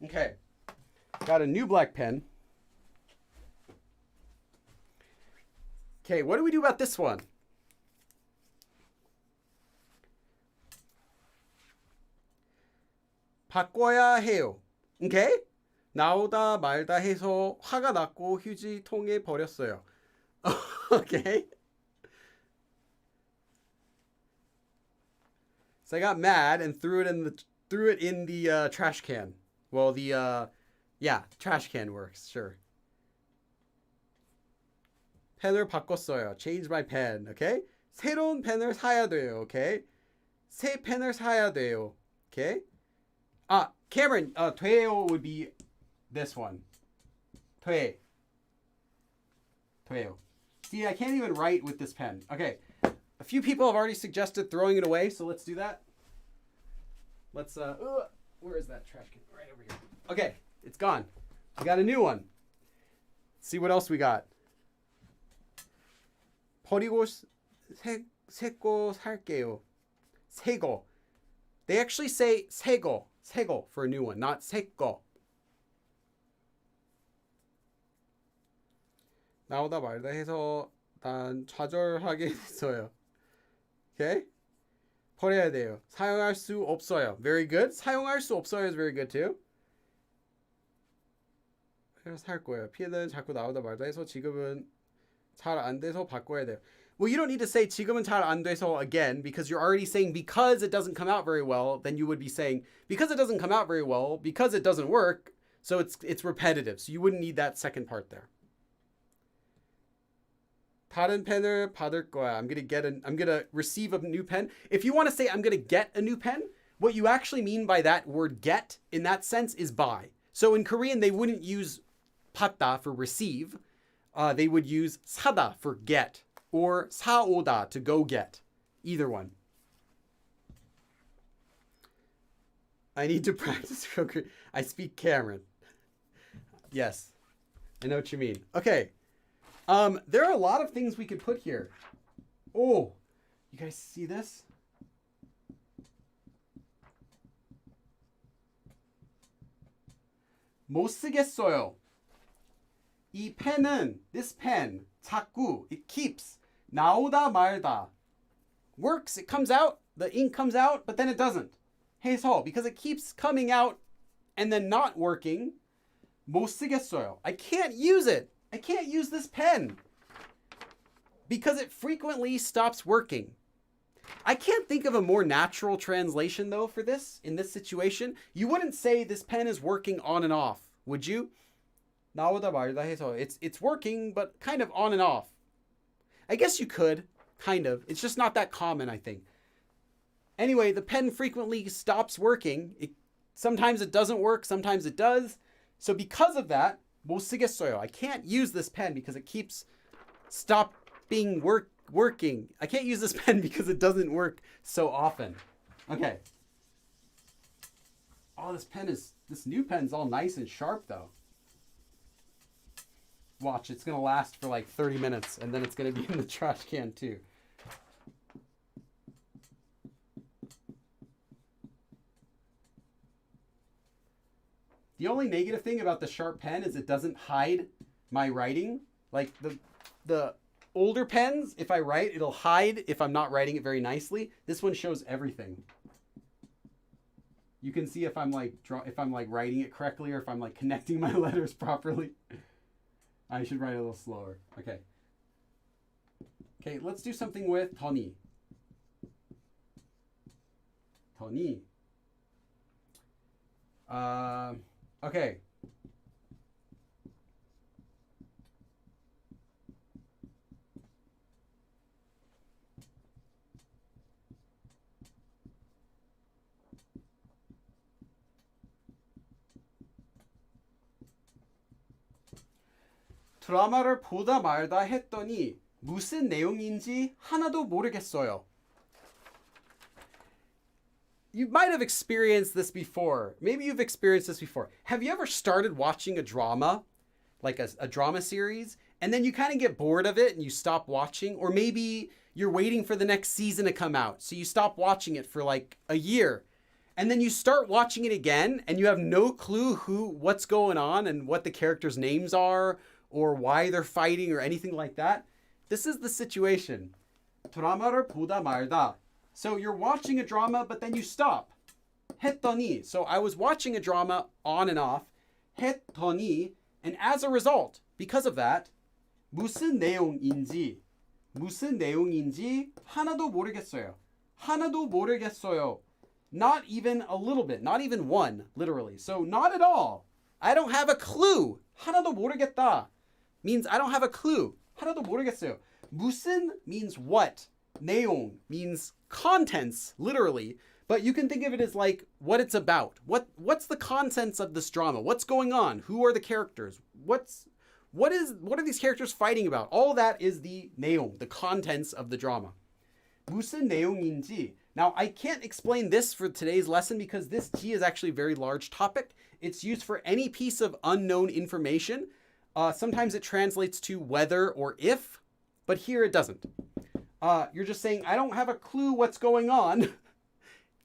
Okay. Got a new black pen. Okay, what do we do about this one? 바꿔야 해요. Okay? 나오다 말다 해서 화가 났고 휴지통에 버렸어요. Okay? So I got mad and threw it in the trash can. Well, trash can works, sure. 펜을 바꿨어요. Change my pen. Okay? 새로운 펜을 사야 돼요. Okay? 새 펜을 사야 돼요. Okay? Cameron, 돼요 would be this one. 돼요. See, I can't even write with this pen. Okay. A few people have already suggested throwing it away, so let's do that. Let's, where is that trash can? Right over here. Okay, it's gone. We got a new one. Let's see what else we got. 버리고 새거 살게요. 새거. They actually say 새거 for a new one, not 새거. 나오다 말다 해서 난 좌절하게 됐어요. Okay? 버려야 돼요. 사용할 수 없어요. Very good. 사용할 수 없어요 is very good too. 그래서 살 거예요. 피해는 자꾸 나오다 말다 해서 지금은 잘 안 돼서 바꿔야 돼요. Well, you don't need to say 지금은 잘 안 돼서 again because you're already saying because it doesn't come out very well, then you would be saying because it doesn't come out very well, because it doesn't work, so it's repetitive. So you wouldn't need that second part there. 다른 펜을 받을 거야. I'm gonna receive a new pen. If you want to say I'm gonna get a new pen, what you actually mean by that word get in that sense is buy. So in Korean, they wouldn't use 받다 for receive. They would use 사다 for get or 사오다 to go get. Either one. I need to practice. I speak Cameron. Yes, I know what you mean. Okay. There are a lot of things we could put here. Oh, you guys see this? 못 쓰겠어요. 이 펜은, this pen, 자꾸, it keeps, 나오다 말다. Works, it comes out, the ink comes out, but then it doesn't. 해서, because it keeps coming out and then not working, 못 쓰겠어요. I can't use it. I can't use this pen because it frequently stops working. I can't think of a more natural translation though for this in this situation. You wouldn't say this pen is working on and off, would you? 나오다 말다 해서 it's working but kind of on and off. I guess you could, kind of. It's just not that common, I think. Anyway, the pen frequently stops working. Sometimes it doesn't work, sometimes it does. So because of that, 못 쓰겠어요. I can't use this pen because it keeps stopping working. I can't use this pen because it doesn't work so often. Okay. Oh, this new pen's all nice and sharp though. Watch, it's gonna last for like 30 minutes and then it's gonna be in the trash can too. The only negative thing about the sharp pen is it doesn't hide my writing. Like the older pens, if I write, it'll hide if I'm not writing it very nicely. This one shows everything. You can see if I'm like writing it correctly or if I'm like connecting my letters properly. I should write a little slower. Okay. Okay, let's do something with 더니. 더니. Okay. 드라마를 보다 말다 했더니 무슨 내용인지 하나도 모르겠어요. You might have experienced this before. Maybe you've experienced this before. Have you ever started watching a drama, like a drama series, and then you kind of get bored of it and you stop watching? Or maybe you're waiting for the next season to come out, so you stop watching it for like a year. and then you start watching it again and you have no clue what's going on and what the characters' names are or why they're fighting or anything like that. This is the situation. 드라마를 보다 말다. So you're watching a drama, but then you stop. 했더니. So I was watching a drama on and off. 했더니. And as a result, because of that, 무슨 내용인지 하나도 모르겠어요. 하나도 모르겠어요. Not even a little bit, not even one, literally. So not at all. I don't have a clue. 하나도 모르겠다 means I don't have a clue. 하나도 모르겠어요. 무슨 means what. 내용 means contents, literally. But you can think of it as like what it's about. What's the contents of this drama? What's going on? Who are the characters? What are these characters fighting about? All that is the 내용, the contents of the drama. 무슨 내용인지. Now, I can't explain this for today's lesson because this T is actually a very large topic. It's used for any piece of unknown information. Sometimes it translates to whether or if, but here it doesn't. You're just saying, I don't have a clue what's going on.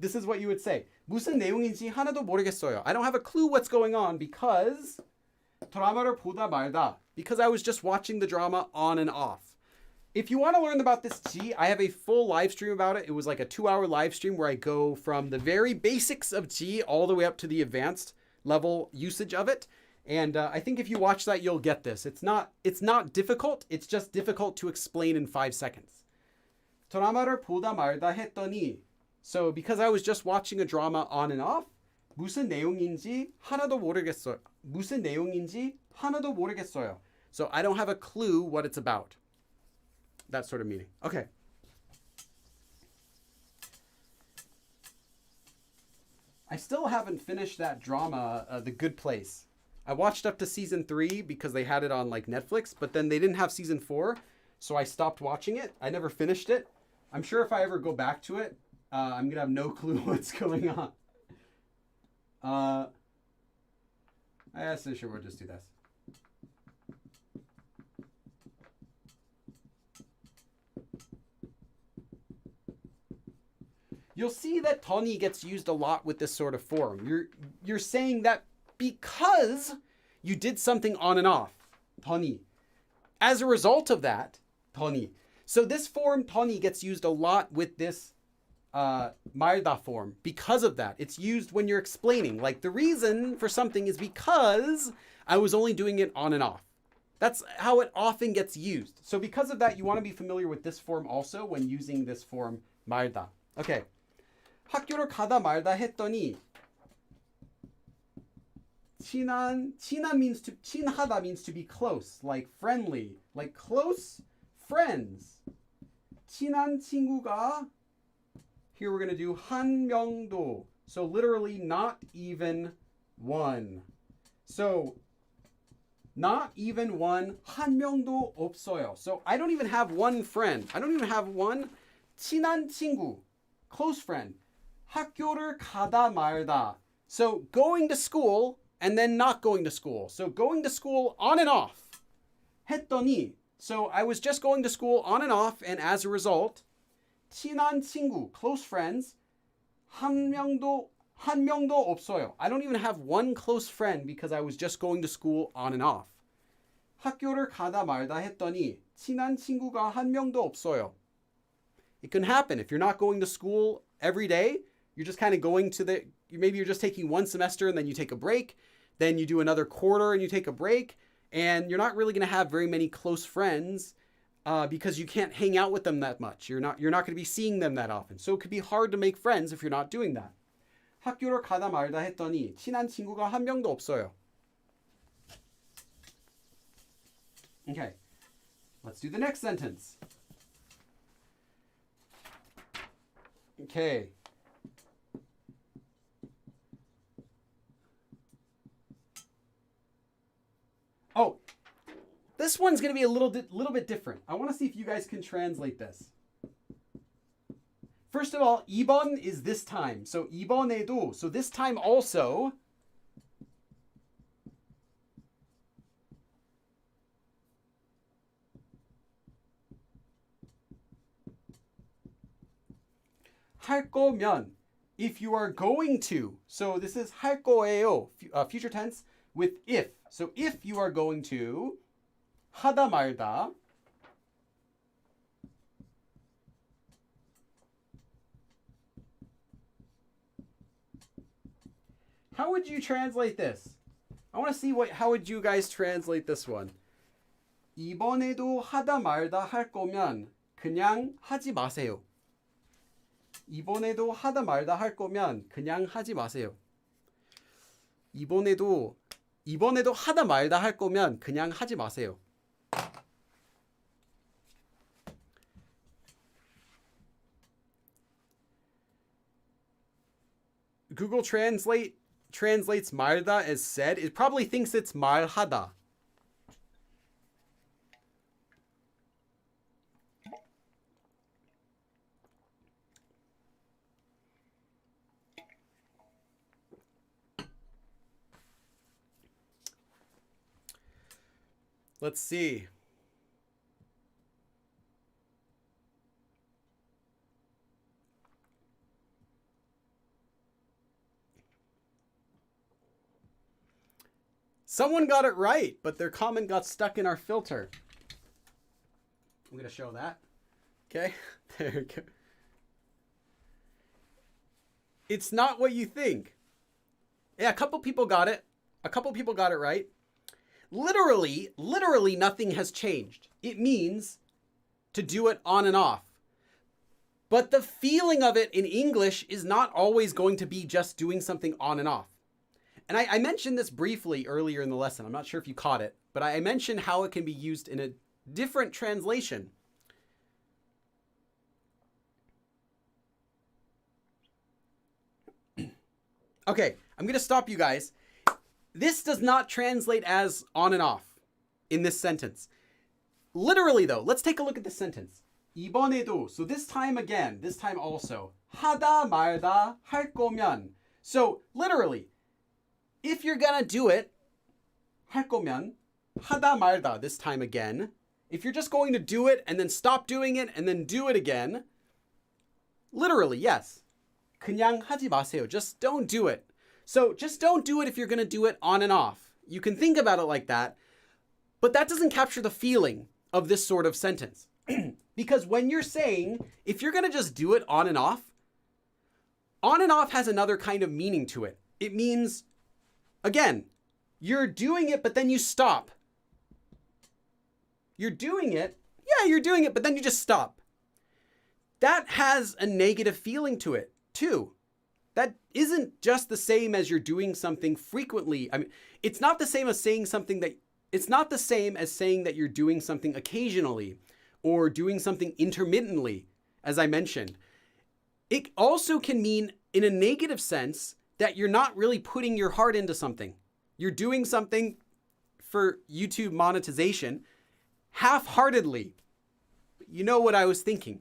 This is what you would say. 무슨 내용인지 하나도 모르겠어요. I don't have a clue what's going on because 드라마를 보다 말다. Because I was just watching the drama on and off. If you want to learn about this G, I have a full live stream about it. It was like a 2-hour live stream where I go from the very basics of G all the way up to the advanced level usage of it. And I think if you watch that, you'll get this. It's not difficult. It's just difficult to explain in 5 seconds. 드라마를 보다 말다 했더니. So because I was just watching a drama on and off, 무슨 내용인지 하나도 모르겠어요. 무슨 내용인지 하나도 모르겠어요. So I don't have a clue what it's about. That sort of meaning. Okay. I still haven't finished that drama, The Good Place. I watched up to season 3 because they had it on like Netflix, but then they didn't have season 4, so I stopped watching it. I never finished it. I'm sure if I ever go back to it, I'm going to have no clue what's going on. I guess sure we'll just do this. You'll see that 더니 gets used a lot with this sort of form. You're saying that because you did something on and off, 더니. As a result of that, 더니. So this form, 더니, gets used a lot with this 말다 form. Because of that, it's used when you're explaining. Like the reason for something is because I was only doing it on and off. That's how it often gets used. So because of that, you want to be familiar with this form also when using this form 말다. Okay. 학교를 가다 말다 했더니 친하다 means to be close, like friendly, like close friends. 친한 친구가, here we're going to do 한 명도. So literally not even one. So not even one, 한 명도 없어요. So I don't even have one friend. I don't even have one 친한 친구, close friend. 학교를 가다 말다. So going to school and then not going to school. So going to school on and off. 했더니. So I was just going to school on and off, and as a result, 친한 친구, close friends, 한 명도 없어요. I don't even have one close friend because I was just going to school on and off. 학교를 가다 말다 했더니 친한 친구가 한 명도 없어요. It can happen if you're not going to school every day. You're just kind of going to maybe you're just taking one semester and then you take a break. Then you do another quarter and you take a break. And you're not really going to have very many close friends because you can't hang out with them that much. You're not going to be seeing them that often. So it could be hard to make friends if you're not doing that. 학교를 가다 말다 했더니 친한 친구가 한 명도 없어요. Okay. Let's do the next sentence. Okay. Oh, this one's going to be a little bit different. I want to see if you guys can translate this. First of all, 이번 is this time. So 이번에도. So this time also. 할 거면 if you are going to. So this is 할 거예요, future tense with if. So if you are going to 하다 말다 how would you translate this? I want to see how would you guys translate this one? 이번에도 하다 말다 할 거면 그냥 하지 마세요. 이번에도 하다 말다 할 거면 그냥 하지 마세요. 이번에도 하다 말다 할 거면 그냥 하지 마세요. Google translates 말다 as said. It probably thinks it's 말하다. Let's see. Someone got it right, but their comment got stuck in our filter. I'm going to show that. Okay, there you go. It's not what you think. Yeah, a couple people got it. A couple people got it right. Literally nothing has changed. It means to do it on and off. But the feeling of it in English is not always going to be just doing something on and off. And I mentioned this briefly earlier in the lesson. I'm not sure if you caught it, but I mentioned how it can be used in a different translation. Okay, I'm going to stop you guys. This does not translate as on and off in this sentence. Literally though, let's take a look at this sentence. 이번에도, so this time again, this time also. 하다 말다 할 거면. So literally, if you're gonna do it, 할 거면, 하다 말다, this time again. If you're just going to do it and then stop doing it and then do it again, literally, yes. 그냥 하지 마세요. Just don't do it. So just don't do it if you're gonna do it on and off. You can think about it like that, but that doesn't capture the feeling of this sort of sentence. Because when you're saying, if you're gonna just do it on and off has another kind of meaning to it. It means, again, you're doing it, but then you stop. You're doing it, but then you just stop. That has a negative feeling to it, too. That isn't just the same as you're doing something frequently. I mean, it's not the same as saying that you're doing something occasionally or doing something intermittently, as I mentioned. It also can mean, in a negative sense, that you're not really putting your heart into something. You're doing something for YouTube monetization half-heartedly. You know what I was thinking.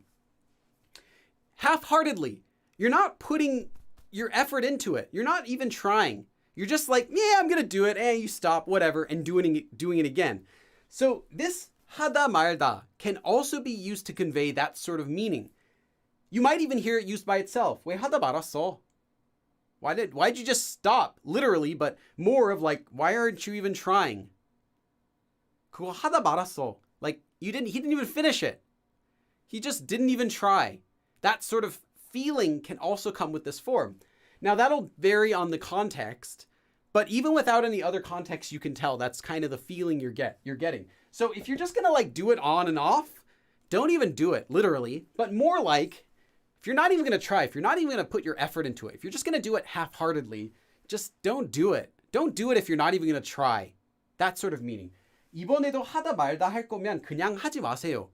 Half-heartedly. You're not putting your effort into it. You're not even trying. You're just like, yeah, I'm going to do it. And you stop, whatever, and doing it again. So this 하다 말다 can also be used to convey that sort of meaning. You might even hear it used by itself. 왜 하다 말았어? Why'd you just stop? Literally, but more of like, why aren't you even trying? 그거 하다 말았어. Like, he didn't even finish it. He just didn't even try. That sort of feeling can also come with this form. Now that'll vary on the context, but even without any other context, you can tell that's kind of the feeling you're getting. So if you're just gonna like do it on and off, don't even do it, literally, but more like, if you're not even gonna try, if you're not even gonna put your effort into it, if you're just gonna do it half-heartedly, just don't do it. Don't do it if you're not even gonna try. That sort of meaning. 이번에도 하다 말다 할 거면 그냥 하지 마세요.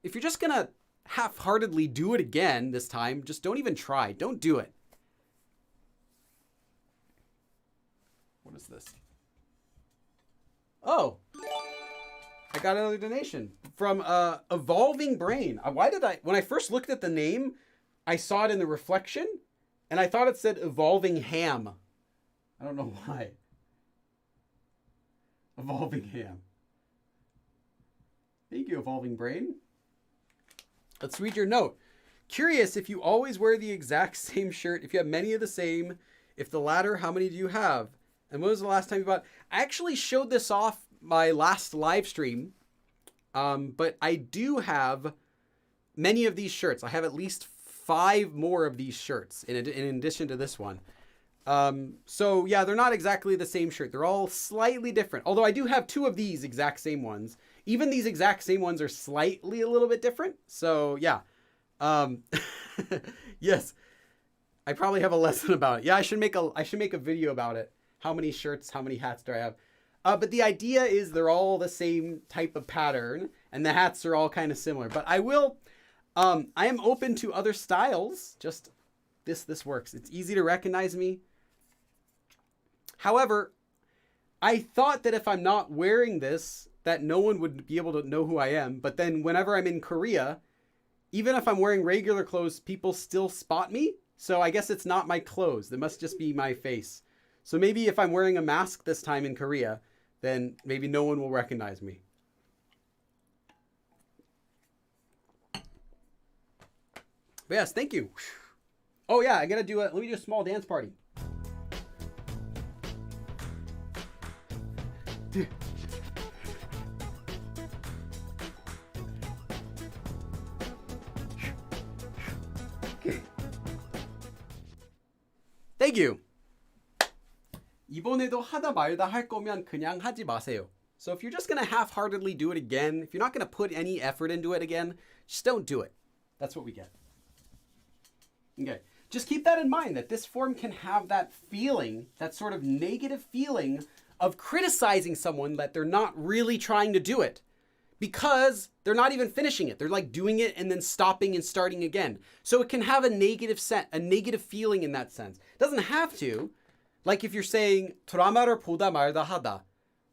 If you're just gonna half-heartedly do it again this time, just don't even try. Don't do it. What is this? Oh, I got another donation from Evolving Brain. When I first looked at the name, I saw it in the reflection and I thought it said Evolving Ham. I don't know why. Evolving Ham. Thank you, Evolving Brain. Let's read your note. Curious if you always wear the exact same shirt, if you have many of the same, if the latter, how many do you have? And when was the last time you bought? I actually showed this off my last live stream, but I do have many of these shirts. I have at least 5 more of these shirts in addition to this one. So yeah, they're not exactly the same shirt. They're all slightly different. Although I do have 2 of these exact same ones. Even these exact same ones are slightly a little bit different. So yeah. Yes. I probably have a lesson about it. Yeah, I should make a video about it. How many shirts, how many hats do I have? But the idea is they're all the same type of pattern and the hats are all kind of similar. But I am open to other styles. Just this works. It's easy to recognize me. However, I thought that if I'm not wearing this, that no one would be able to know who I am. But then whenever I'm in Korea, even if I'm wearing regular clothes, people still spot me. So I guess it's not my clothes. It must just be my face. So maybe if I'm wearing a mask this time in Korea, then maybe no one will recognize me. But yes, thank you. Oh yeah, let me do a small dance party. Thank you. 이번에도 하다 말다 할 거면 그냥 하지 마세요. So if you're just going to half-heartedly do it again, if you're not going to put any effort into it again, just don't do it. That's what we get. Okay. Just keep that in mind, that this form can have that feeling, that sort of negative feeling of criticizing someone that they're not really trying to do it because they're not even finishing it. They're like doing it and then stopping and starting again. So it can have a negative feeling in that sense. It doesn't have to. Like if you're saying 드라마를 보다 말다 하다.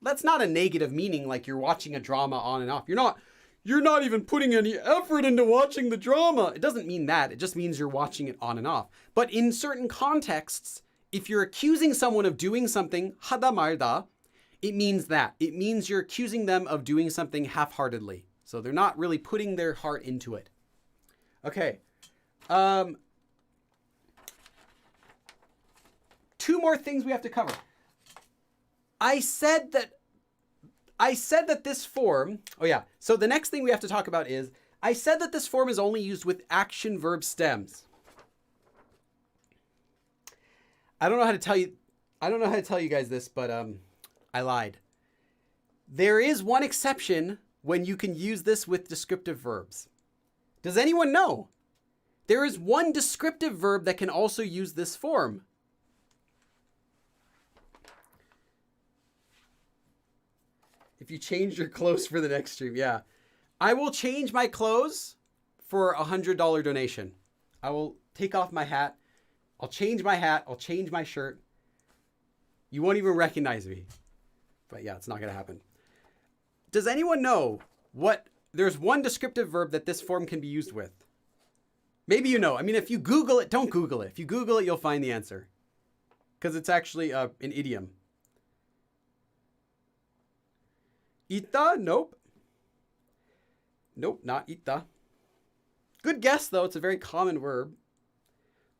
That's not a negative meaning like you're watching a drama on and off. You're not even putting any effort into watching the drama. It doesn't mean that. It just means you're watching it on and off. But in certain contexts, if you're accusing someone of doing something, 하다 말다, it means that. It means you're accusing them of doing something half-heartedly. So they're not really putting their heart into it. Okay. 2 more things we have to cover. I said that this form, oh yeah, so the next thing we have to talk about is, I said that this form is only used with action verb stems. I don't know how to tell you guys this, but I lied. There is one exception when you can use this with descriptive verbs. Does anyone know? There is one descriptive verb that can also use this form. If you change your clothes for the next stream, yeah. I will change my clothes for a $100 donation. I will take off my hat. I'll change my hat. I'll change my shirt. You won't even recognize me. But yeah, it's not going to happen. Does anyone know there's one descriptive verb that this form can be used with? Maybe you know. I mean, if you Google it, don't Google it. If you Google it, you'll find the answer. Because it's actually an idiom. 있다? Nope. Nope, not 있다. Good guess, though. It's a very common verb.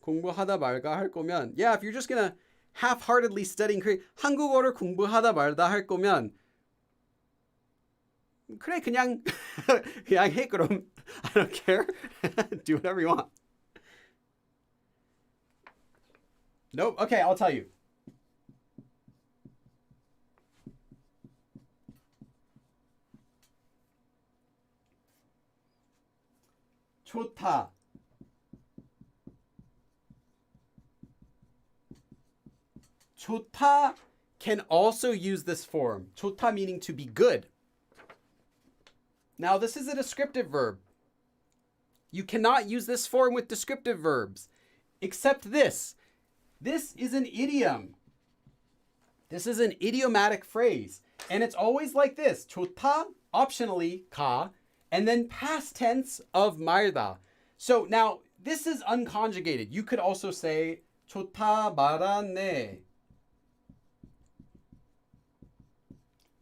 공부하다 말다 할 거면. Yeah, if you're just going to half-heartedly study 한국어를 공부하다 말다 할 거면 그래, 그냥 해, 그럼. I don't care. Do whatever you want. Nope. Okay, I'll tell you. 좋다. 좋다 can also use this form. 좋다 meaning to be good. Now, this is a descriptive verb. You cannot use this form with descriptive verbs, except this. This is an idiom. This is an idiomatic phrase. And it's always like this. 좋다, optionally, 가, and then past tense of 말다. So now, this is unconjugated. You could also say 좋다 말았네.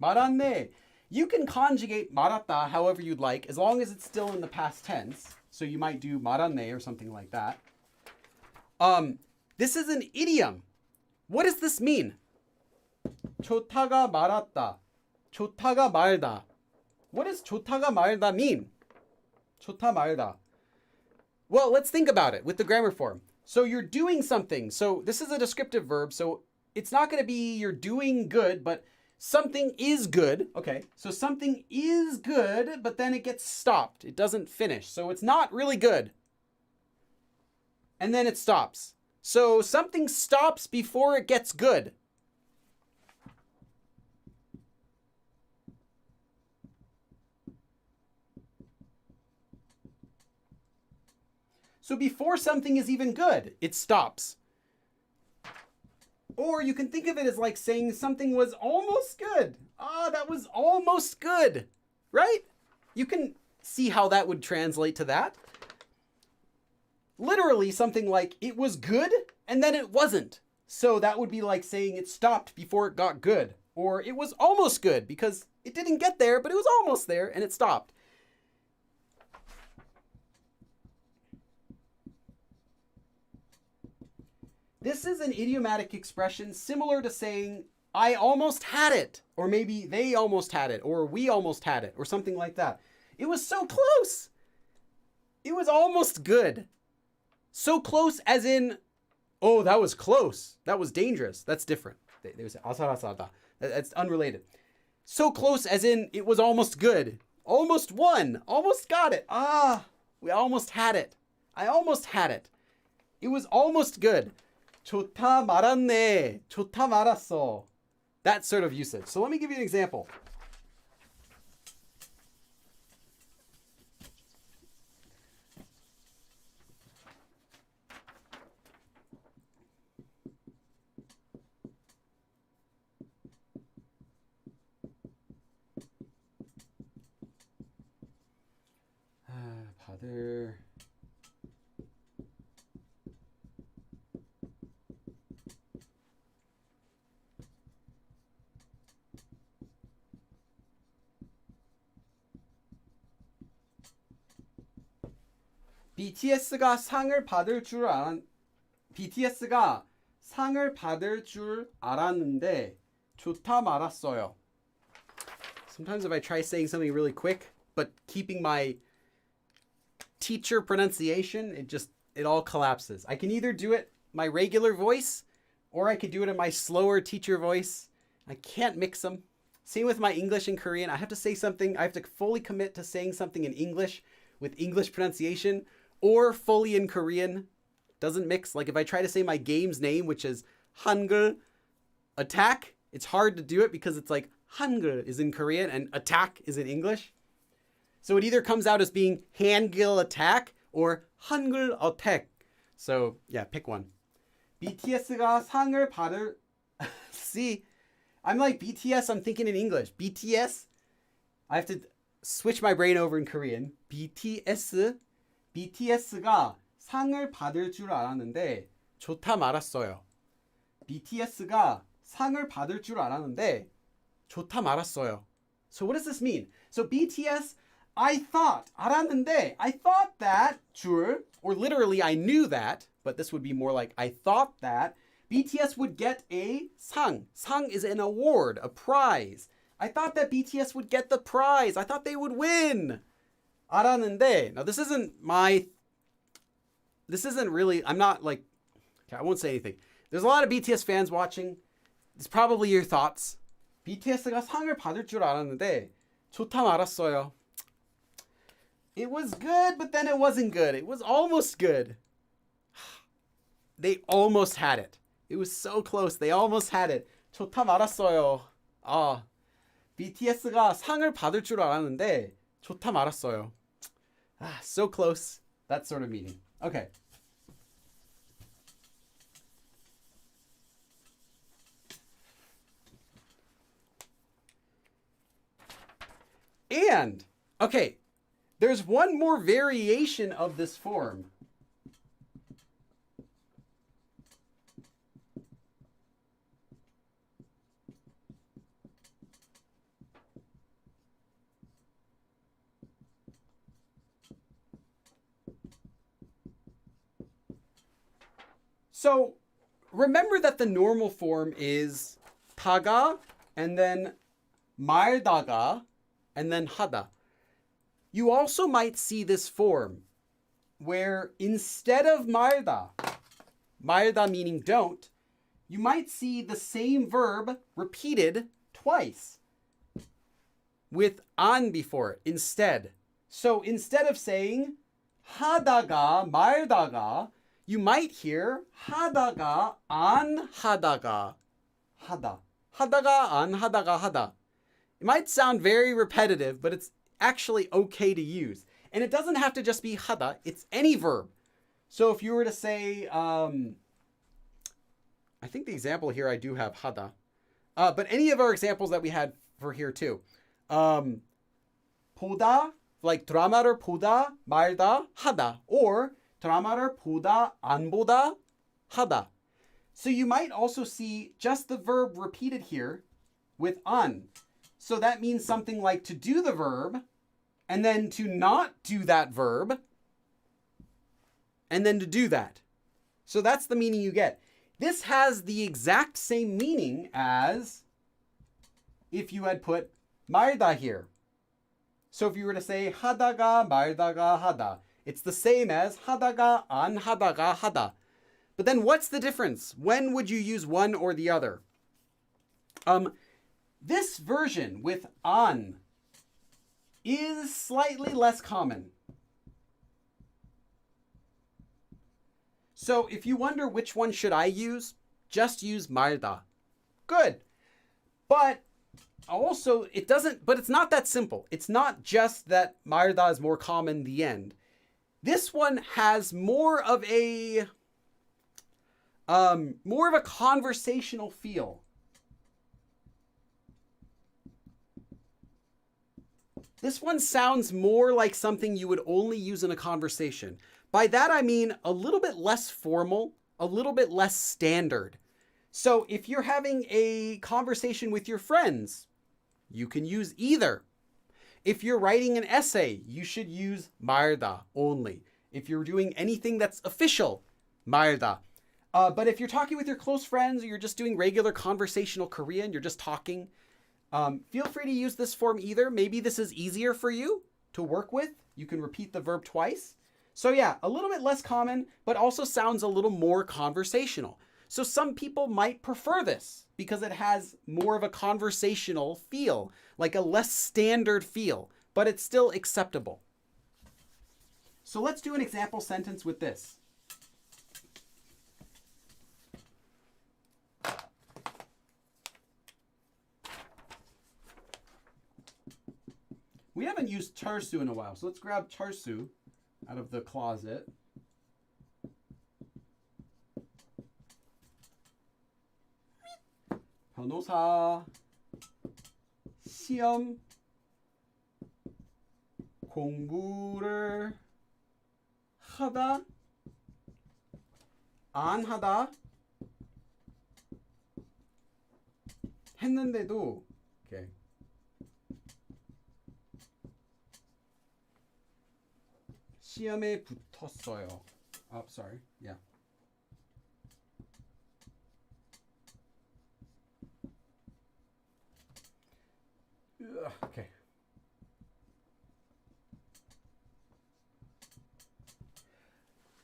말았네. You can conjugate 말았다 however you'd like, as long as it's still in the past tense. So you might do 말았네 or something like that. This is an idiom. What does this mean? 좋다가 말았다. 좋다가 말다. What does 좋다가 말다 mean? 좋다 말다. Well, let's think about it with the grammar form. So you're doing something. So this is a descriptive verb. So it's not going to be you're doing good, but something is good. Okay, so something is good, but then it gets stopped. It doesn't finish. So it's not really good. And then it stops. So something stops before it gets good. So before something is even good, it stops. Or you can think of it as like saying something was almost good. Ah, that was almost good, right? You can see how that would translate to that. Literally something like it was good and then it wasn't. So that would be like saying it stopped before it got good. Or it was almost good because it didn't get there, but it was almost there and it stopped. This is an idiomatic expression similar to saying, I almost had it, or maybe they almost had it, or we almost had it, or something like that. It was so close. It was almost good. So close as in, oh, that was close. That was dangerous. That's different. They say, 아사라사다. That's unrelated. So close as in, it was almost good. Almost won. Almost got it. Ah, we almost had it. I almost had it. It was almost good. 좋다 말았네. 좋다 말았어. That sort of usage. So let me give you an example. 받을 BTS가 상을 받을 줄 BTS가 상을 받을 줄 알았는데 좋다 말았어요. Sometimes if I try saying something really quick, but keeping my teacher pronunciation, it all collapses. I can either do it my regular voice, or I could do it in my slower teacher voice. I can't mix them. Same with my English and Korean. I have to say something. I have to fully commit to saying something in English with English pronunciation, or fully in Korean. Doesn't mix. Like if I try to say my game's name, which is Hangul Attack, it's hard to do it because it's like Hangul is in Korean and attack is in English. So it either comes out as being Hangul Attack or Hangul Attack. So yeah, pick one. BTS가 상을 받을 See, I'm like BTS, I'm thinking in English. BTS, I have to switch my brain over in Korean. BTS가 상을 받을 줄 알았는데 좋다 말았어요. BTS가 상을 받을 줄 알았는데 좋다 말았어요. So what does this mean? So BTS, I thought, 알았는데, I thought that 줄, or literally I knew that, but this would be more like I thought that BTS would get a 상. 상 is an award, a prize. I thought that BTS would get the prize. I thought they would win. 알았는데, now this isn't really, I'm not like, okay, I won't say anything. There's a lot of BTS fans watching. It's probably your thoughts. BTS가 상을 받을 줄 알았는데 좋다 말았어요. It was good, but then it wasn't good. It was almost good. They almost had it. It was so close. They almost had it. 좋다 말았어요. BTS가 상을 받을 줄 알았는데 좋다 말았어요. So close. That sort of meaning. Okay. And, okay, there's one more variation of this form. So remember that the normal form is 타가 and then 말다가 and then 하다. You also might see this form where instead of 말다 meaning don't, you might see the same verb repeated twice with 안 before it instead. So instead of saying 하다가 말다가, you might hear 하다가 안 하다가 하다. 하다가 안 하다가 하다. It might sound very repetitive, but it's actually okay to use. And it doesn't have to just be 하다, it's any verb. So if you were to say, I think the example here I do have 하다. But any of our examples that we had for here too. 보다, like 드라마를 보다 말다 하다, or 드라마를 보다 안 보다 하다. So you might also see just the verb repeated here with 안. So that means something like to do the verb, and then to not do that verb, and then to do that. So that's the meaning you get. This has the exact same meaning as if you had put 말다 here. So if you were to say 하다가 말다가 하다, it's the same as 하다가 안 하다가 하다. But then what's the difference? When would you use one or the other? This version with 안 is slightly less common. So if you wonder which one should I use, just use 말다. Good. But also, it's not that simple. It's not just that 말다 is more common, the end. This one has more of a conversational feel. This one sounds more like something you would only use in a conversation. By that I mean a little bit less formal, a little bit less standard. So if you're having a conversation with your friends, you can use either. If you're writing an essay, you should use 말다 only. If you're doing anything that's official, 말다. But if you're talking with your close friends, or you're just doing regular conversational Korean, you're just talking, feel free to use this form either. Maybe this is easier for you to work with. You can repeat the verb twice. So yeah, a little bit less common, but also sounds a little more conversational. So some people might prefer this because it has more of a conversational feel, like a less standard feel, but it's still acceptable. So let's do an example sentence with this. We haven't used 철수 in a while, so let's grab 철수 out of the closet. 변호사 시험 공부를 하다 안 하다 했는데도 okay. 시험에 붙었어요. Oh, sorry. Yeah. Okay.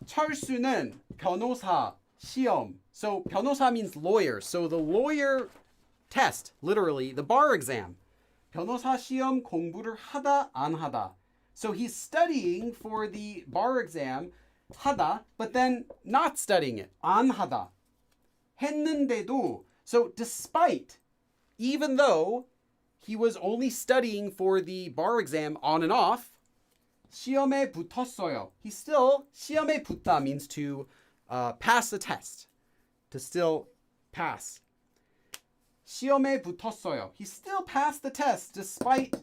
철수는 변호사 시험. So 변호사 means lawyer. So the lawyer test, literally the bar exam. 변호사 시험 공부를 하다 안 하다. So he's studying for the bar exam 하다, but then not studying it. 안 하다. 했는데도. So despite, even though he was only studying for the bar exam on and off, 시험에 붙었어요. He still, 시험에 붙다 means to pass the test. To still pass. 시험에 붙었어요. He still passed the test despite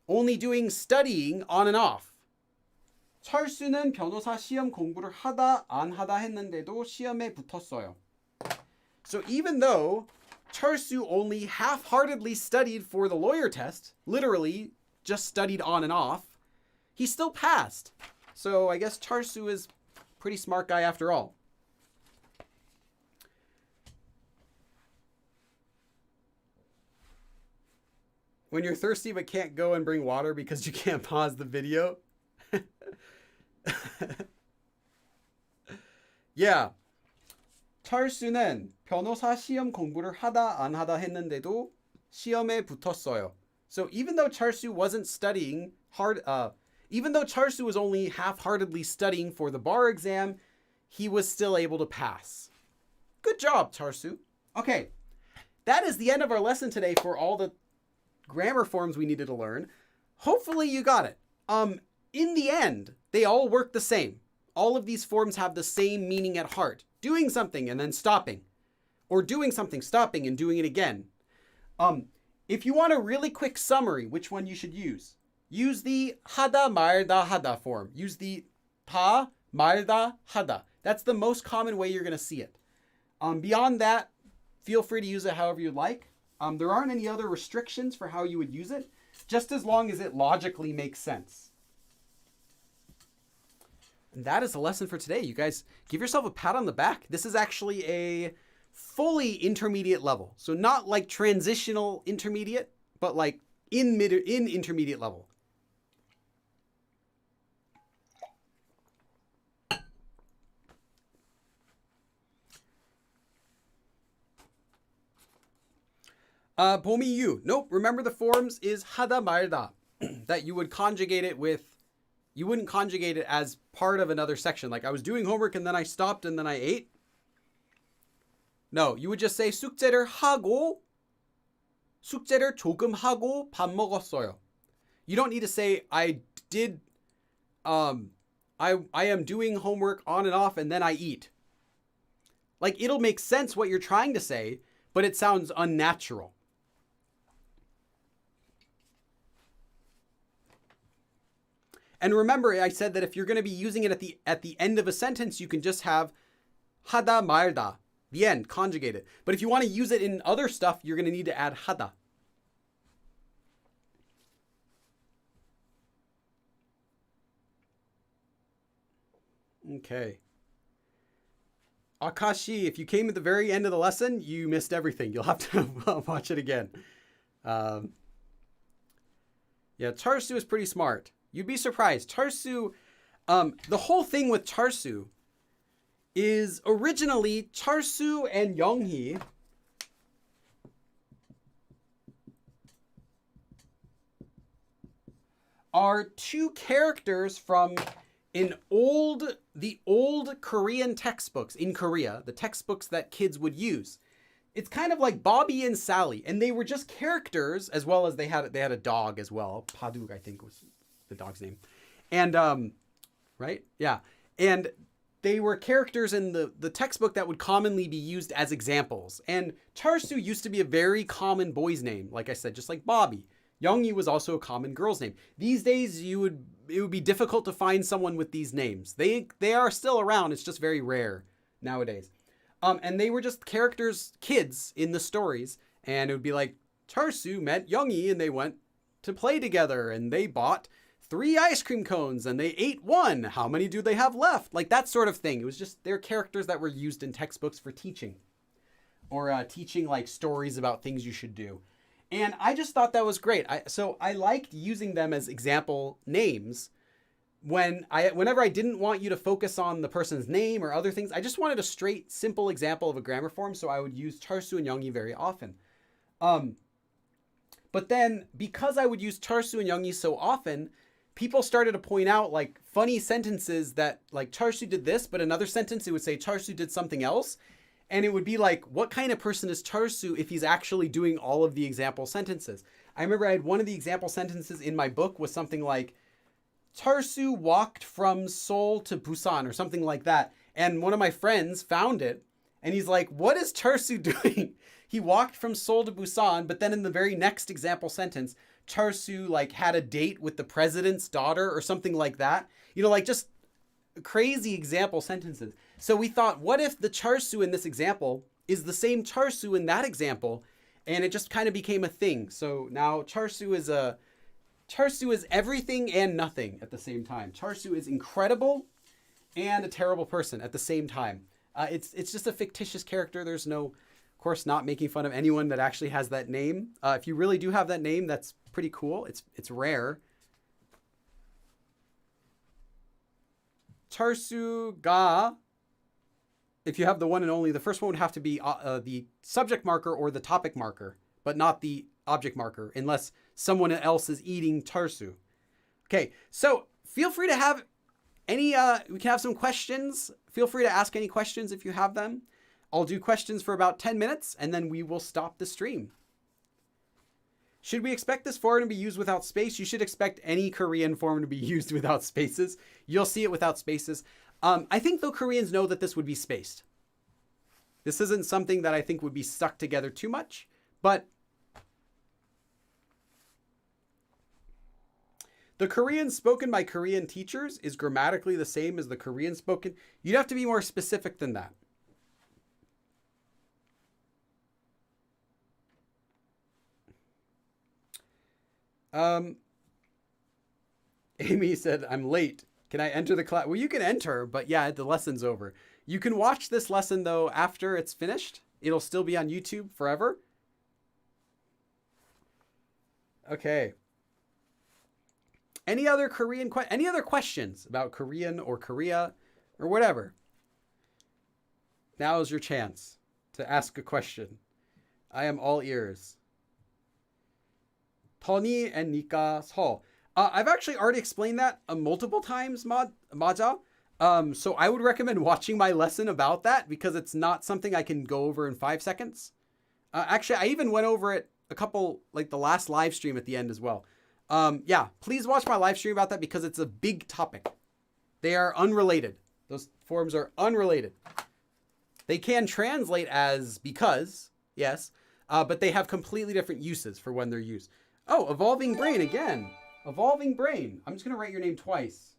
only doing studying on and off. 철수는 변호사 시험 공부를 하다 안 하다 했는데도 시험에 붙었어요. So even though 철수 only half-heartedly studied for the lawyer test, literally just studied on and off, he still passed. So I guess 철수 is a pretty smart guy after all. when you're thirsty but can't go and bring water because you can't pause the video. Yeah. 철수는 변호사 시험 공부를 하다 안 하다 했는데도 시험에 붙었어요. So even though Charsu wasn't studying hard, even though Charsu was only half-heartedly studying for the bar exam, he was still able to pass. Good job, Charsu. Okay, that is the end of our lesson today for all the grammar forms we needed to learn. Hopefully you got it. In the end, they all work the same. All of these forms have the same meaning at heart. Doing something and then stopping. Or doing something, stopping, and doing it again. If you want a really quick summary, which one you should use? Use the 하다 말다 하다 form. Use the 다 말다 하다. That's the most common way you're going to see it. Beyond that, feel free to use it however you like. There aren't any other restrictions for how you would use it, just as long as it logically makes sense. And that is the lesson for today. You guys, give yourself a pat on the back. This is actually a fully intermediate level. So not like transitional intermediate, but like in intermediate level. 봄이 you. Nope. Remember the forms is 하다 말다. That you would conjugate it with, you wouldn't conjugate it as part of another section. Like I was doing homework and then I stopped and then I ate. No, you would just say 숙제를 하고, 숙제를 조금 하고 밥 먹었어요. You don't need to say I did, I am doing homework on and off and then I eat. Like it'll make sense what you're trying to say, but it sounds unnatural. And remember, I said that if you're going to be using it at the end of a sentence, you can just have 하다 말다. The end, conjugate it. But if you want to use it in other stuff, you're going to need to add 하다. Okay. Akashi, if you came at the very end of the lesson, you missed everything. You'll have to watch it again. Yeah, Charsu is pretty smart. You'd be surprised. Charsu, the whole thing with Charsu is originally Charsu and Younghee are two characters from the old Korean textbooks in Korea, the textbooks that kids would use. It's kind of like Bobby and Sally, and they were just characters, as well as they had a dog as well. Paduk, I think, was the dog's name. And right? Yeah. And they were characters in the textbook that would commonly be used as examples. And Charsu used to be a very common boy's name, like I said, just like Bobby. Younghee was also a common girl's name. These days, it would be difficult to find someone with these names. They are still around. It's just very rare nowadays. And they were just characters, kids in the stories. And it would be like, Charsu met Younghee and they went to play together and they bought 3 ice cream cones and they ate 1. How many do they have left? Like that sort of thing. It was just, they're characters that were used in textbooks for teaching. Or teaching like stories about things you should do. And I just thought that was great. So I liked using them as example names whenever I didn't want you to focus on the person's name or other things. I just wanted a straight, simple example of a grammar form. So I would use Charsu and Younghee very often. But then because I would use Charsu and Younghee so often, people started to point out like funny sentences that like Charsu did this, but another sentence it would say Charsu did something else. And it would be like, what kind of person is Charsu if he's actually doing all of the example sentences? I remember I had one of the example sentences in my book was something like, Charsu walked from Seoul to Busan or something like that. And one of my friends found it and he's like, what is Charsu doing? He walked from Seoul to Busan, but then in the very next example sentence, Charsu like had a date with the president's daughter or something like that. You know, like just crazy example sentences. So we thought, what if the Charsu in this example is the same Charsu in that example? And it just kind of became a thing. So now Charsu is everything and nothing at the same time. Charsu is incredible and a terrible person at the same time. It's just a fictitious character. There's no, of course, not making fun of anyone that actually has that name. If you really do have that name, that's pretty cool. It's rare. Charsuga, if you have the one and only, the first one would have to be the subject marker or the topic marker, but not the object marker, unless someone else is eating charsu. Okay, so feel free to have any, we can have some questions. Feel free to ask any questions if you have them. I'll do questions for about 10 minutes, and then we will stop the stream. Should we expect this form to be used without space? You should expect any Korean form to be used without spaces. You'll see it without spaces. I think though Koreans know that this would be spaced. This isn't something that I think would be stuck together too much, but the Korean spoken by Korean teachers is grammatically the same as the Korean spoken. You'd have to be more specific than that. Amy said, I'm late. Can I enter the class? Well, you can enter, but yeah, the lesson's over. You can watch this lesson though after it's finished. It'll still be on YouTube forever. Okay. Any other questions about Korean or Korea or whatever? Now is your chance to ask a question. I am all ears. Tony and Nika So. I've actually already explained that multiple times, Maja. So I would recommend watching my lesson about that because it's not something I can go over in 5 seconds. Actually, I even went over it a couple, like the last live stream at the end as well. Yeah, please watch my live stream about that because it's a big topic. They are unrelated. Those forms are unrelated. They can translate as because, yes, but they have completely different uses for when they're used. Oh, Evolving Brain again. Evolving Brain. I'm just going to write your name twice.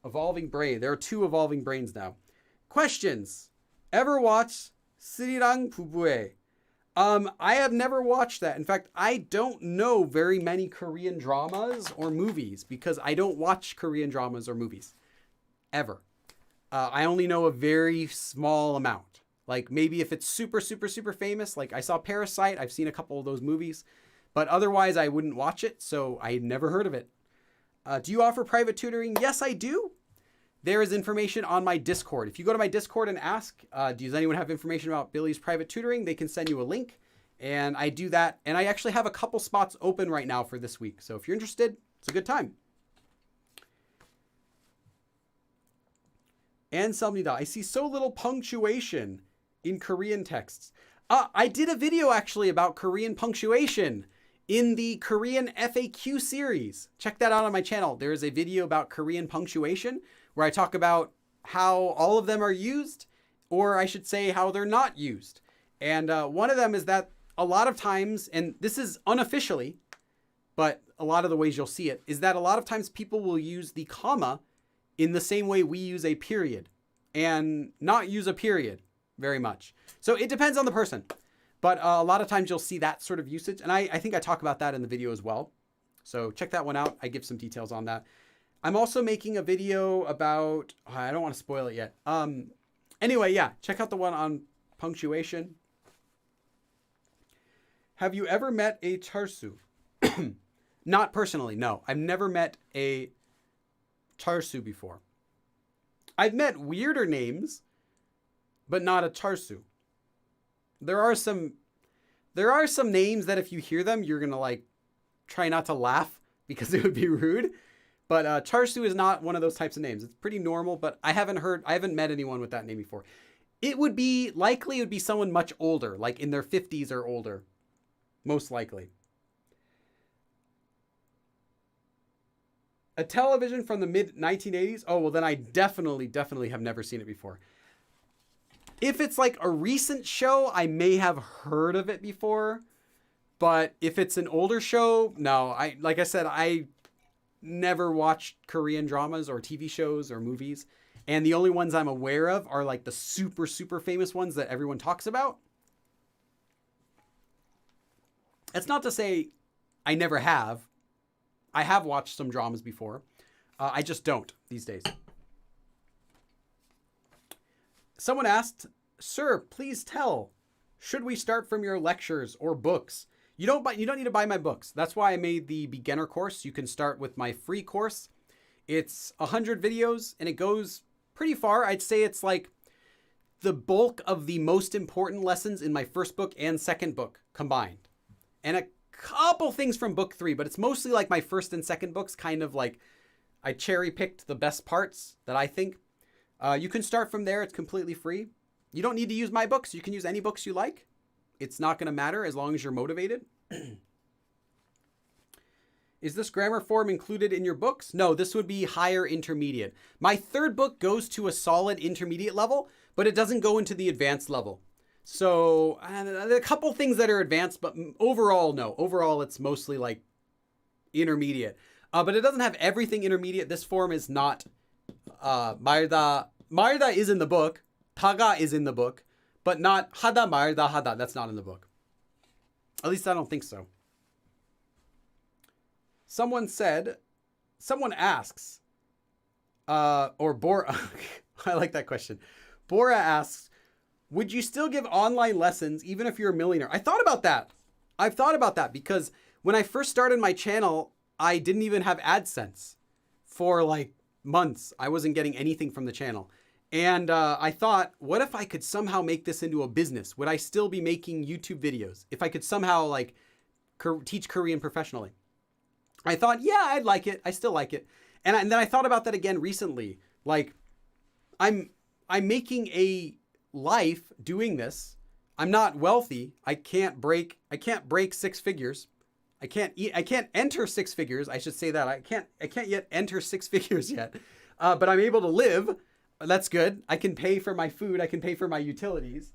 Evolving Brain. There are 2 Evolving Brains now. Questions. Ever watch Srirang Bubue? I have never watched that. In fact, I don't know very many Korean dramas or movies because I don't watch Korean dramas or movies. Ever. I only know a very small amount. Like maybe if it's super, super, super famous, like I saw Parasite, I've seen a couple of those movies, but otherwise I wouldn't watch it. So I never heard of it. Do you offer private tutoring? Yes, I do. There is information on my Discord. If you go to my Discord and ask, does anyone have information about Billy's private tutoring? They can send you a link and I do that. And I actually have a couple spots open right now for this week. So if you're interested, it's a good time. And Selmida, I see so little punctuation in Korean texts. I did a video actually about Korean punctuation in the Korean FAQ series. Check that out on my channel. There is a video about Korean punctuation where I talk about how all of them are used, or I should say how they're not used. And one of them is that a lot of times, and this is unofficially, but a lot of the ways you'll see it, is that a lot of times people will use the comma in the same way we use a period and not use a period very much. So it depends on the person. But a lot of times you'll see that sort of usage. And I think I talk about that in the video as well. So check that one out. I give some details on that. I'm also making a video about, I don't want to spoil it yet. Anyway, yeah, check out the one on punctuation. Have you ever met a charsu? Not personally, no. I've never met a charsu before. I've met weirder names, but not a charsu. There are some names that if you hear them, you're going to like try not to laugh because it would be rude. But charsu is not one of those types of names. It's pretty normal, but I haven't met anyone with that name before. It would be someone much older, like in their 50s or older, most likely. A television from the mid 1980s? Oh, well then I definitely have never seen it before. If it's like a recent show, I may have heard of it before, but if it's an older show, no. Like I said, I never watched Korean dramas or TV shows or movies, and the only ones I'm aware of are like the super, super famous ones that everyone talks about. That's not to say I never have. I have watched some dramas before. I just don't these days. Someone asked, sir, please tell, Should we start from your lectures or books? You don't need to buy my books. That's why I made the beginner course. You can start with my free course. It's 100 videos and it goes pretty far. I'd say it's like the bulk of the most important lessons in my first book and second book combined. And a couple things from book 3, but it's mostly like my first and second books, kind of like I cherry picked the best parts that I think. You can start from there. It's completely free. You don't need to use my books. You can use any books you like. It's not going to matter as long as you're motivated. Is this grammar form included in your books? No, this would be higher intermediate. My third book goes to a solid intermediate level, but it doesn't go into the advanced level. So a couple things that are advanced, but overall, no. Overall, it's mostly like intermediate. But it doesn't have everything intermediate. This form is not 말다. 말다 is in the book. 다가 is in the book, but not 하다 말다 하다. That's not in the book. At least I don't think so. Someone asks, or Bora, I like that question. Bora asks, would you still give online lessons even if you're a millionaire? I thought about that. I've thought about that because when I first started my channel, I didn't even have AdSense for like months. I wasn't getting anything from the channel. And I thought, what if I could somehow make this into a business? Would I still be making YouTube videos if I could somehow like teach Korean professionally? I thought, yeah, I'd like it. I still like it. And then I thought about that again recently. Like, I'm making a life doing this. I'm not wealthy. I can't break 6 figures. I can't enter 6 figures. I should say that. I can't yet enter 6 figures yet. But I'm able to live. That's good. I can pay for my food. I can pay for my utilities.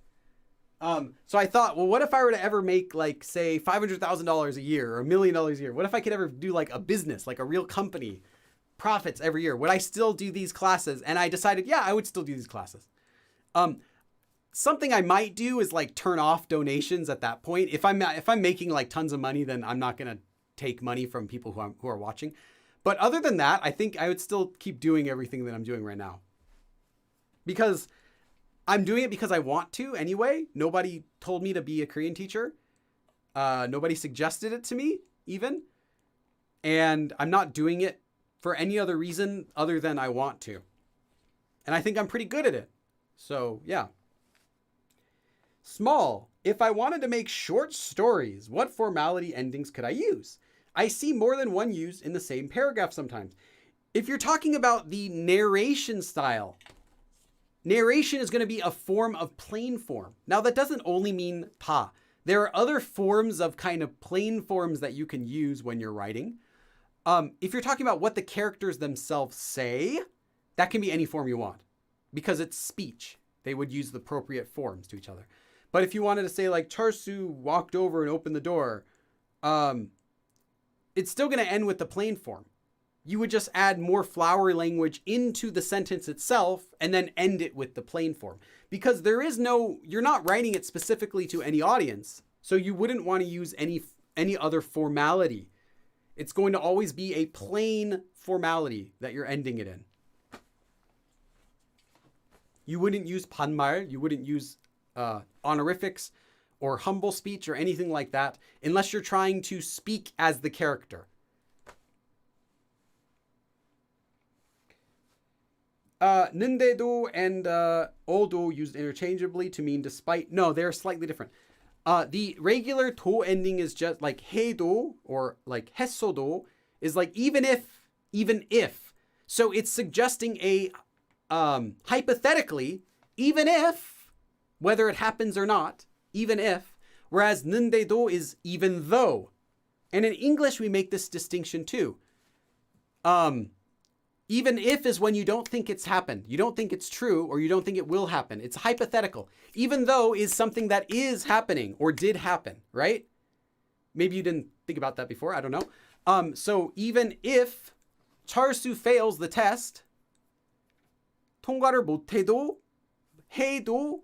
So I thought, well, what if I were to ever make like, say, $500,000 a year or $1 million a year? What if I could ever do like a business, like a real company, profits every year? Would I still do these classes? And I decided, yeah, I would still do these classes. Something I might do is like turn off donations at that point. If I'm making like tons of money, then I'm not going to take money from people who are watching. But other than that, I think I would still keep doing everything that I'm doing right now. Because I'm doing it because I want to anyway. Nobody told me to be a Korean teacher. Nobody suggested it to me even. And I'm not doing it for any other reason other than I want to. And I think I'm pretty good at it. So yeah. Small. If I wanted to make short stories, what formality endings could I use? I see more than one used in the same paragraph sometimes. If you're talking about the narration style, narration is going to be a form of plain form. Now, that doesn't only mean 다. There are other forms of kind of plain forms that you can use when you're writing. If you're talking about what the characters themselves say, that can be any form you want because it's speech. They would use the appropriate forms to each other. But if you wanted to say like Charsu walked over and opened the door, it's still going to end with the plain form. You would just add more flowery language into the sentence itself and then end it with the plain form. Because you're not writing it specifically to any audience. So you wouldn't want to use any other formality. It's going to always be a plain formality that you're ending it in. You wouldn't use 반말, you wouldn't use honorifics or humble speech or anything like that unless you're trying to speak as the character. 는데도 and 어도 used interchangeably to mean despite. No, they're slightly different. The regular 도 ending is just like 해도 or like 했어도 is like even if. So it's suggesting a hypothetically, even if, whether it happens or not, even if, whereas 는데도 is even though. And in English, we make this distinction too. Even if is when you don't think it's happened. You don't think it's true or you don't think it will happen. It's hypothetical. Even though is something that is happening or did happen, right? Maybe you didn't think about that before. I don't know. So even if Charsu fails the test, 통과를 못해도, 해도,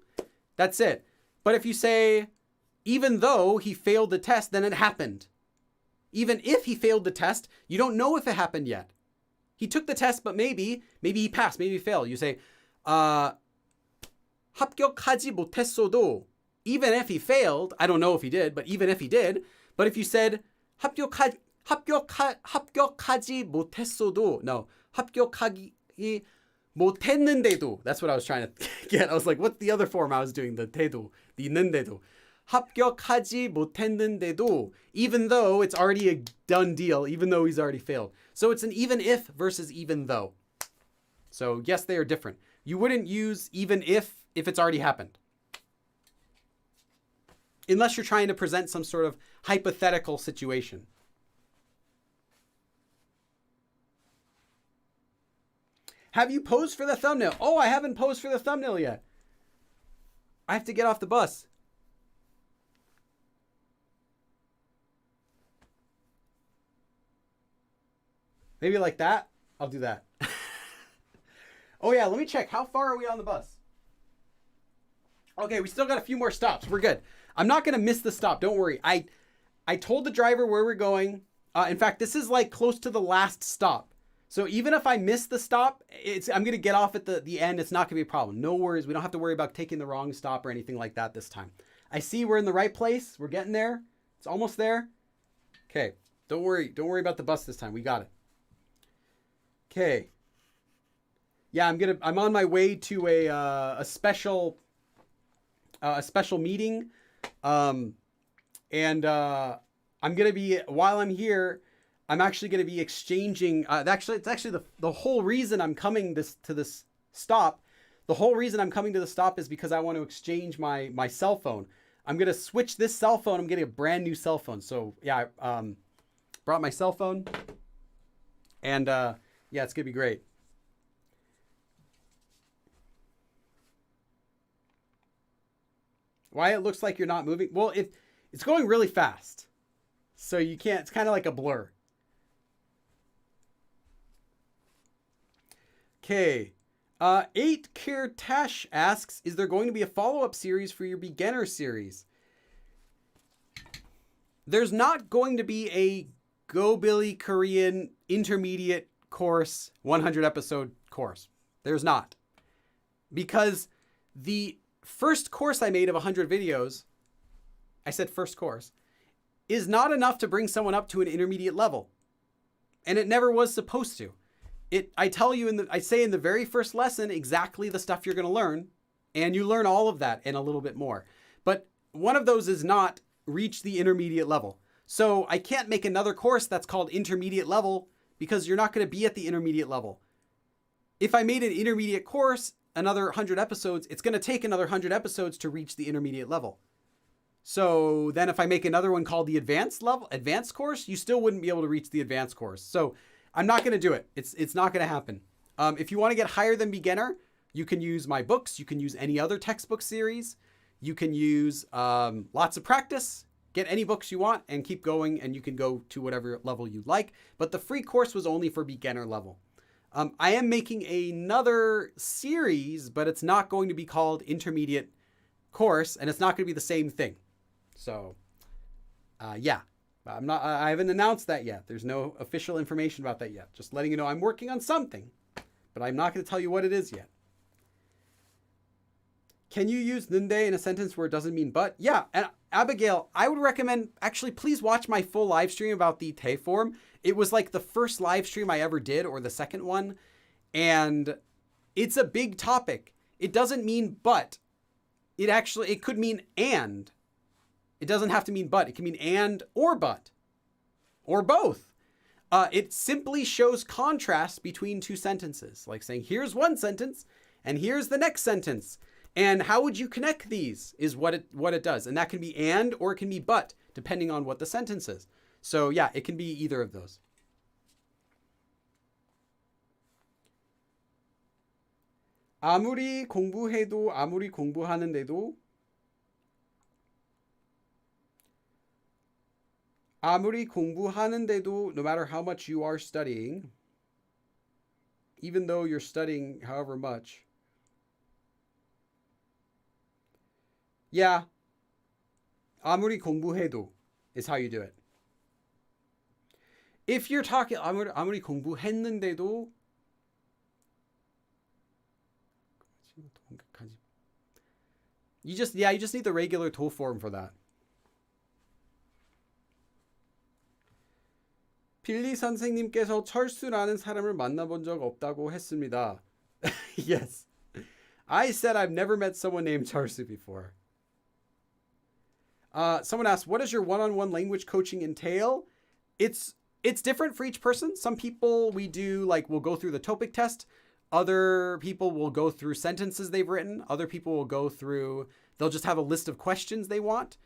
that's it. But if you say, even though he failed the test, then it happened. Even if he failed the test, you don't know if it happened yet. He took the test, but maybe he passed, maybe he failed. You say, 합격하지 못했어도 even if he failed, I don't know if he did, but even if he did, but if you said 합격하지 못했어도, no, 합격하기 못했는데도, that's what I was trying to get. I was like, what's the other form I was doing? The 대도, the 있는데도. 합격하지 못했는데도, even though it's already a done deal, even though he's already failed. So it's an even if versus even though. So yes, they are different. You wouldn't use even if it's already happened. Unless you're trying to present some sort of hypothetical situation. Have you posed for the thumbnail? Oh, I haven't posed for the thumbnail yet. I have to get off the bus. Maybe like that? I'll do that. Oh yeah, let me check. How far are we on the bus? Okay, we still got a few more stops. We're good. I'm not going to miss the stop. Don't worry. I told the driver where we're going. In fact, this is like close to the last stop. So even if I miss the stop, I'm going to get off at the end. It's not going to be a problem. No worries. We don't have to worry about taking the wrong stop or anything like that this time. I see we're in the right place. We're getting there. It's almost there. Okay. Don't worry. Don't worry about the bus this time. We got it. Okay. Yeah, I'm on my way to a special meeting. I'm going to be, while I'm here, I'm actually going to be exchanging, it's actually the whole reason I'm coming to this stop. The whole reason I'm coming to the stop is because I want to exchange my cell phone. I'm going to switch this cell phone. I'm getting a brand new cell phone. So yeah, I brought my cell phone and yeah, it's going to be great. Why it looks like you're not moving? Well, it's going really fast. So you can't, it's kind of like a blur. Okay. 8 Kirtash asks, is there going to be a follow-up series for your beginner series? There's not going to be a Go Billy Korean intermediate course, 100 episode course. There's not. Because the first course I made of 100 videos, I said first course, is not enough to bring someone up to an intermediate level. And it never was supposed to. I tell you, I say in the very first lesson exactly the stuff you're going to learn, and you learn all of that and a little bit more. But one of those is not reach the intermediate level. So I can't make another course that's called intermediate level because you're not going to be at the intermediate level. If I made an intermediate course, another 100 episodes, it's going to take another 100 episodes to reach the intermediate level. So then if I make another one called the advanced course, you still wouldn't be able to reach the advanced course. So I'm not going to do it. It's not going to happen. If you want to get higher than beginner, you can use my books. You can use any other textbook series. You can use lots of practice, get any books you want and keep going, and you can go to whatever level you like. But the free course was only for beginner level. I am making another series, but it's not going to be called intermediate course, and it's not going to be the same thing. So, yeah, I haven't announced that yet. There's no official information about that yet. Just letting you know I'm working on something, but I'm not going to tell you what it is yet. Can you use nunde in a sentence where it doesn't mean but? Yeah, and Abigail, I would recommend, actually, please watch my full live stream about the te form. It was like the first live stream I ever did, or the second one, and it's a big topic. It doesn't mean but. It could mean and. It doesn't have to mean but. It can mean and or but. Or both. It simply shows contrast between two sentences. Like saying, here's one sentence, and here's the next sentence. And how would you connect these is what it does. And that can be and or it can be but, depending on what the sentence is. So yeah, it can be either of those. 아무리 공부해도 아무리 공부하는데도 no matter how much you are studying, even though you're studying however much. Yeah. 아무리 공부해도 is how you do it. If you're talking 아무리 공부했는데도 You just need the regular tool form for that. 빌리 선생님께서 철수라는 사람을 만나본 적 없다고 했습니다. Yes. I said I've never met someone named Charsu before. Someone asked, what does your one-on-one language coaching entail? It's different for each person. Some people we'll go through the TOPIK test. Other people will go through sentences they've written. Other people will they'll just have a list of questions they want.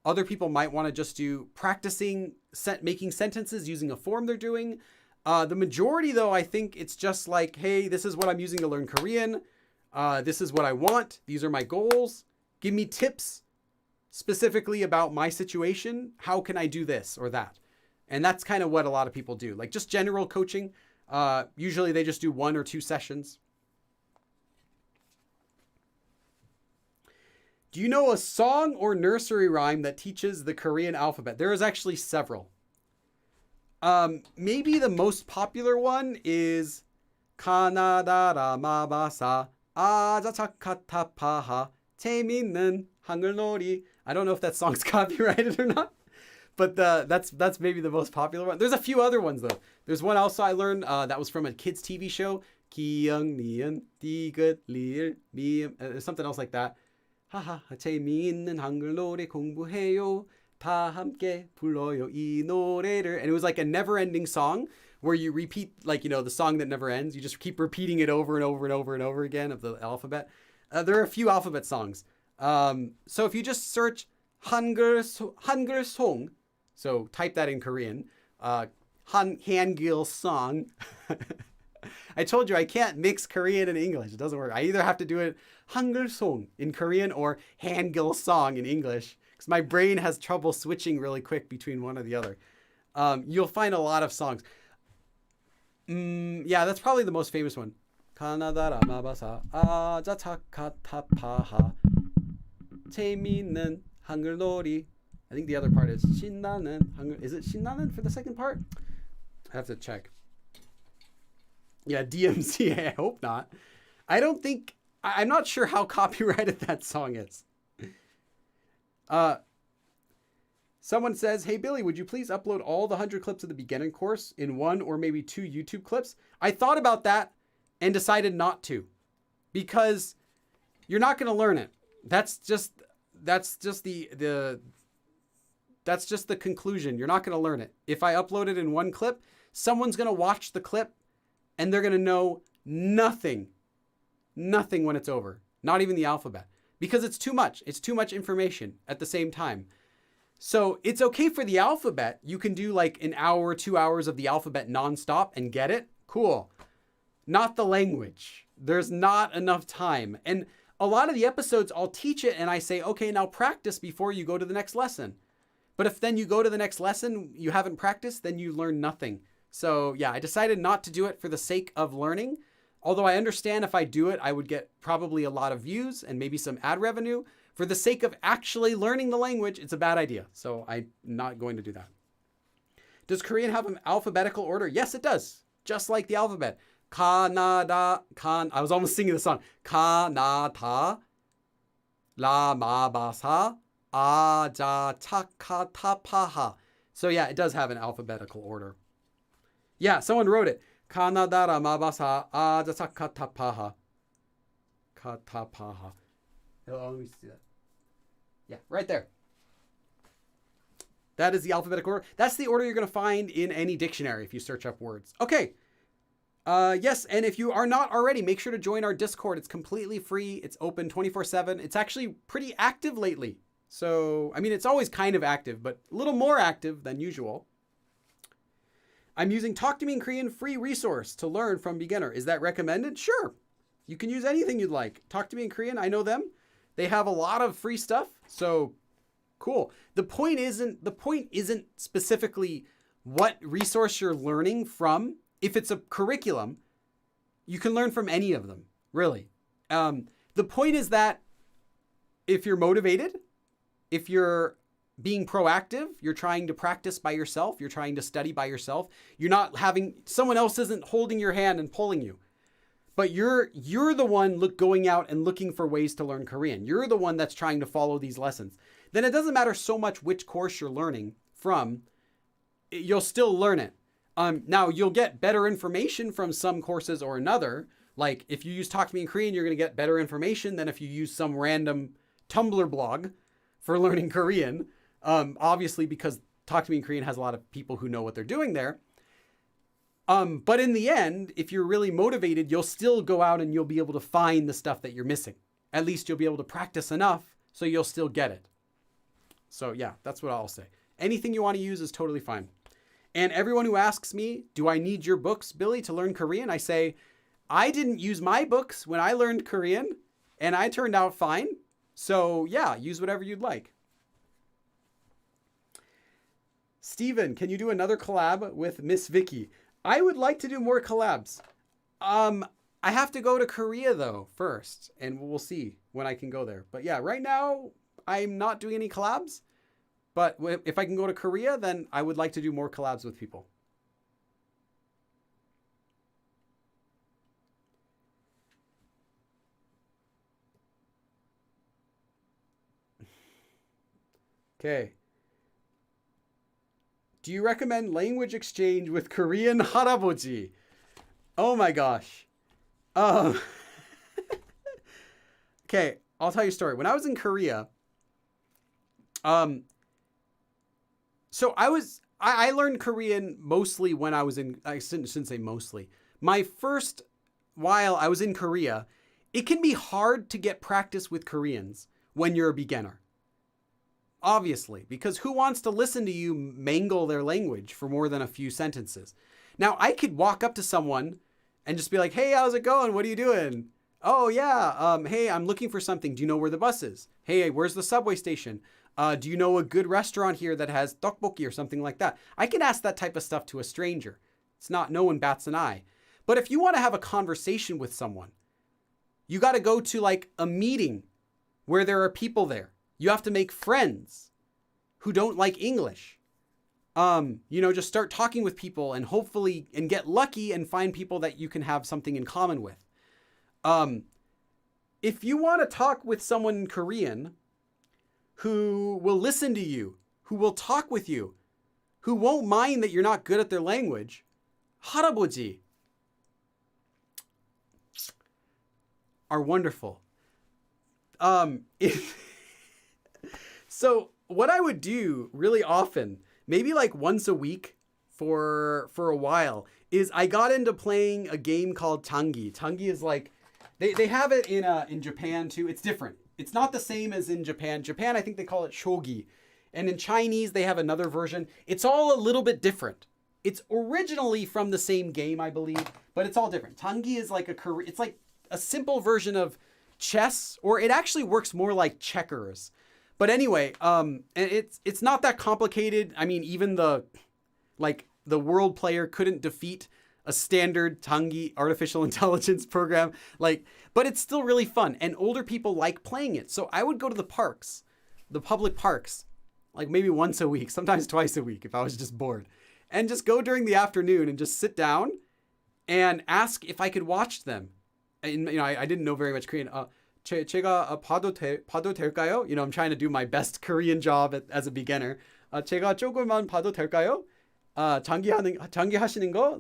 Other people might want to just do practicing making sentences using a form they're doing. The majority, though, I think it's just like, hey, this is what I'm using to learn Korean. This is what I want. These are my goals. Give me tips specifically about my situation. How can I do this or that? And that's kind of what a lot of people do. Like just general coaching. Usually they just do 1 or 2 sessions. Do you know a song or nursery rhyme that teaches the Korean alphabet? There is actually several. Maybe the most popular one is 가나다라 마바사 아자차카타파하 재밌는 한글놀이. I don't know if that song's copyrighted or not, but that's maybe the most popular one. There's a few other ones though. There's one also I learned that was from a kids TV show. 기영 니은 디귿 리을 미음. Something else like that. 하하 재미있는 한글 노래 공부해요. 다 함께 불러요 이 노래를. And it was like a never-ending song where you repeat the song that never ends. You just keep repeating it over and over and over and over again of the alphabet. There are a few alphabet songs. So if you just search Hangul song, so type that in Korean, Hangul song. I told you I can't mix Korean and English. It doesn't work. I either have to do it Hangul song in Korean or Hangul song in English because my brain has trouble switching really quick between one or the other. You'll find a lot of songs. Yeah, that's probably the most famous one. 가나다라 마바사 아자차카타파하 재미있는 한글놀이. I think the other part is 신나는 한글. Is it 신나는 for the second part? I have to check. Yeah, DMC. I hope not. I'm not sure how copyrighted that song is. Someone says, hey, Billy, would you please upload all the 100 clips of the beginning course in 1 or maybe 2 YouTube clips? I thought about that and decided not to because you're not going to learn it. That's just the conclusion. You're not going to learn it. If I upload it in 1 clip, someone's going to watch the clip and they're going to know nothing when it's over. Not even the alphabet. Because it's too much. It's too much information at the same time. So it's okay for the alphabet. You can do like an hour, 2 hours of the alphabet nonstop and get it. Cool. Not the language. There's not enough time. And a lot of the episodes, I'll teach it and I say, okay, now practice before you go to the next lesson. But if then you go to the next lesson, you haven't practiced, then you learn nothing. So yeah, I decided not to do it for the sake of learning. Although I understand if I do it, I would get probably a lot of views and maybe some ad revenue. For the sake of actually learning the language, it's a bad idea. So I'm not going to do that. Does Korean have an alphabetical order? Yes, it does. Just like the alphabet. I was almost singing the song. Kanada, la mabasa, aja chakatapaha. So yeah, it does have an alphabetical order. Yeah, someone wrote it. Kanadara mabasa aja chakatapaha. Katapaha. Oh, let me see that. Yeah, right there. That is the alphabetical order. That's the order you're going to find in any dictionary if you search up words. Okay. Yes, and if you are not already, make sure to join our Discord. It's completely free. It's open 24/7. It's actually pretty active lately. So, I mean, it's always kind of active, but a little more active than usual. I'm using Talk to Me in Korean free resource to learn from beginner. Is that recommended? Sure. You can use anything you'd like. Talk to Me in Korean. I know them. They have a lot of free stuff. So cool. The point isn't specifically what resource you're learning from. If it's a curriculum, you can learn from any of them, really. The point is that if you're motivated, if you're being proactive, you're trying to practice by yourself, you're trying to study by yourself, you're not having, someone else isn't holding your hand and pulling you. But you're the one going out and looking for ways to learn Korean. You're the one that's trying to follow these lessons. Then it doesn't matter so much which course you're learning from. You'll still learn it. Now you'll get better information from some courses or another. Like if you use Talk to Me in Korean, you're going to get better information than if you use some random Tumblr blog for learning Korean. Obviously, because Talk to Me in Korean has a lot of people who know what they're doing there. But in the end, if you're really motivated, you'll still go out and you'll be able to find the stuff that you're missing. At least you'll be able to practice enough so you'll still get it. So yeah, that's what I'll say. Anything you want to use is totally fine. And everyone who asks me, do I need your books, Billy, to learn Korean? I say, I didn't use my books when I learned Korean and I turned out fine. So yeah, use whatever you'd like. Steven, can you do another collab with Miss Vicky? I would like to do more collabs. I have to go to Korea though first, and we'll see when I can go there. But yeah, right now I'm not doing any collabs. But if I can go to Korea, then I would like to do more collabs with people. Okay. Do you recommend language exchange with Korean 할아버지? Oh my gosh. Okay, I'll tell you a story. When I was in Korea, so I learned Korean mostly when I was I shouldn't say mostly. My first while I was in Korea, it can be hard to get practice with Koreans when you're a beginner. Obviously, because who wants to listen to you mangle their language for more than a few sentences? Now, I could walk up to someone and just be like, hey, how's it going? What are you doing? Oh, yeah. Hey, I'm looking for something. Do you know where the bus is? Hey, where's the subway station? Do you know a good restaurant here that has tteokbokki or something like that? I can ask that type of stuff to a stranger. No one bats an eye. But if you want to have a conversation with someone, you got to go to like a meeting where there are people there. You have to make friends who don't like English. Just start talking with people and hopefully and get lucky and find people that you can have something in common with. If you want to talk with someone in Korean who will listen to you, who will talk with you, who won't mind that you're not good at their language, 할아버지 are wonderful. So what I would do really often, maybe like once a week for a while, is I got into playing a game called Tangi. Tangi is like, they have it in Japan too. It's different. It's not the same as in Japan. Japan, I think they call it shogi. And in Chinese, they have another version. It's all a little bit different. It's originally from the same game, I believe, but it's all different. Tangi is like it's like a simple version of chess, or it actually works more like checkers. But anyway, it's not that complicated. I mean, even the world player couldn't defeat a standard Tangi artificial intelligence program. But it's still really fun, and older people like playing it. So I would go to the parks, the public parks, like maybe once a week, sometimes twice a week if I was just bored, and just go during the afternoon and just sit down and ask if I could watch them. And I didn't know very much Korean. 제가 봐도 될까요? I'm trying to do my best Korean job as a beginner. 제가 조금만 봐도 될까요? 장기 하시는 거?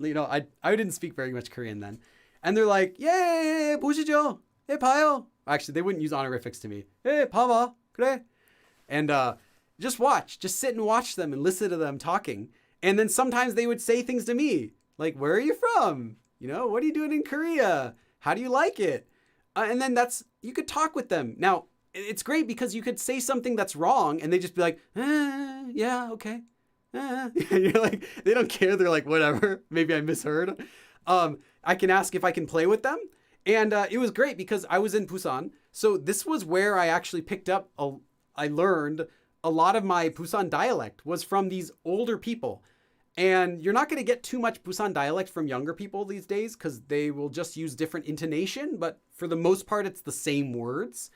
I didn't speak very much Korean then. And they're like, 예, 보시죠. 예, 봐요. Actually, they wouldn't use honorifics to me. 예, 봐봐. 그래. And just sit and watch them and listen to them talking. And then sometimes they would say things to me, like, where are you from? What are you doing in Korea? How do you like it? And then you could talk with them. Now, it's great because you could say something that's wrong and they just be like, yeah, okay. You're like, they don't care. They're like, whatever. Maybe I misheard. I can ask if I can play with them. And it was great because I was in Busan. So this was where I actually I learned a lot of my Busan dialect was from these older people. And you're not going to get too much Busan dialect from younger people these days because they will just use different intonation. But for the most part, it's the same words.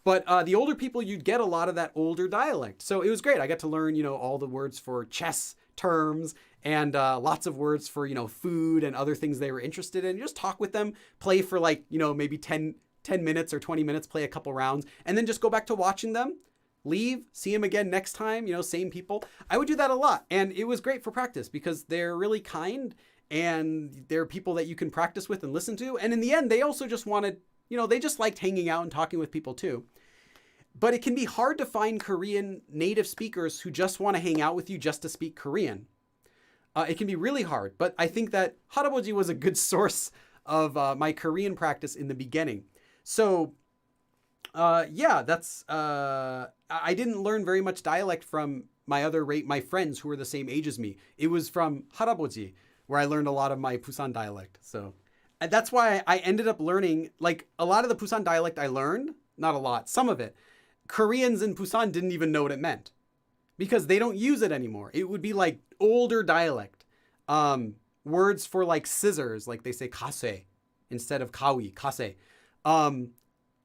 But the older people, you'd get a lot of that older dialect. So it was great. I got to learn, all the words for chess terms and lots of words for, food and other things they were interested in. You just talk with them, play for like, maybe 10 minutes or 20 minutes, play a couple rounds, and then just go back to watching them, leave, see them again next time, same people. I would do that a lot. And it was great for practice because they're really kind and they're people that you can practice with and listen to. And in the end, they also just wanted, they just liked hanging out and talking with people too. But it can be hard to find Korean native speakers who just want to hang out with you just to speak Korean. It can be really hard, but I think that Haraboji was a good source of my Korean practice in the beginning. So that's, I didn't learn very much dialect from my friends who were the same age as me. It was from Haraboji where I learned a lot of my Busan dialect. So that's why I ended up learning, like a lot of the Busan dialect I learned, not a lot, some of it, Koreans in Busan didn't even know what it meant because they don't use it anymore. It would be like older dialect. Words for like scissors, like they say kase instead of kawi, kase.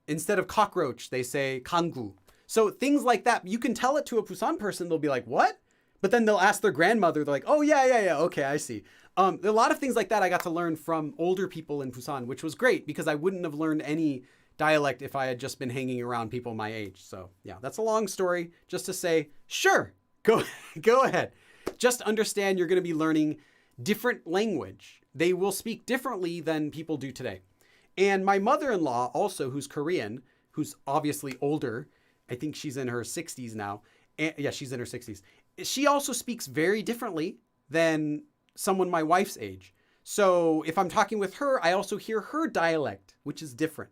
Instead of cockroach, they say kangu. So things like that, you can tell it to a Busan person, they'll be like, what? But then they'll ask their grandmother, they're like, oh yeah, okay, I see. There are a lot of things like that I got to learn from older people in Busan, which was great because I wouldn't have learned any dialect if I had just been hanging around people my age. So yeah, that's a long story just to say, sure, go ahead. Just understand you're going to be learning different language. They will speak differently than people do today. And my mother-in-law also, who's Korean, who's obviously older, I think she's in her 60s now. And, yeah, she's in her 60s. She also speaks very differently than someone my wife's age. So if I'm talking with her, I also hear her dialect, which is different.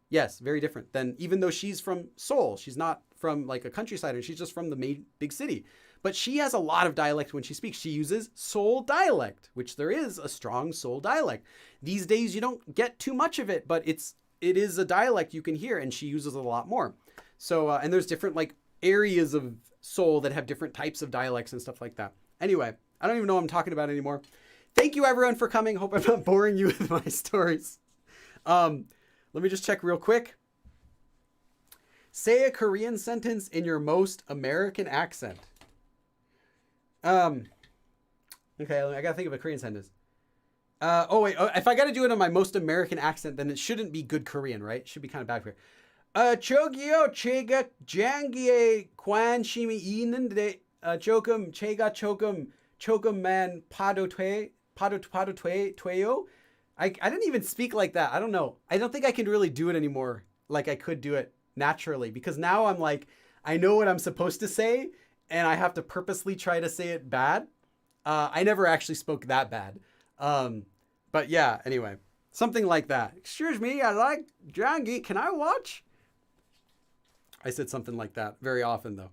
Yes, very different than, even though she's from Seoul, she's not from like a countryside, and she's just from the main big city. But she has a lot of dialect when she speaks. She uses Seoul dialect, which there is a strong Seoul dialect. These days, you don't get too much of it, but it is a dialect you can hear, and she uses it a lot more. So, and there's different like areas of Seoul that have different types of dialects and stuff like that. Anyway, I don't even know what I'm talking about anymore. Thank you everyone for coming. Hope I'm not boring you with my stories. Let me just check real quick. Say a Korean sentence in your most American accent. Okay, I gotta think of a Korean sentence. If I gotta do it in my most American accent, then it shouldn't be good Korean, right? It should be kind of bad for 저기요, 제가 장기에 관심이 있는데, 조금만 봐도 돼요? I didn't even speak like that. I don't know. I don't think I can really do it anymore like I could do it naturally because now I'm like, I know what I'm supposed to say and I have to purposely try to say it bad. I never actually spoke that bad. But yeah, anyway, something like that. Excuse me, I like Jangi. Can I watch? I said something like that very often though.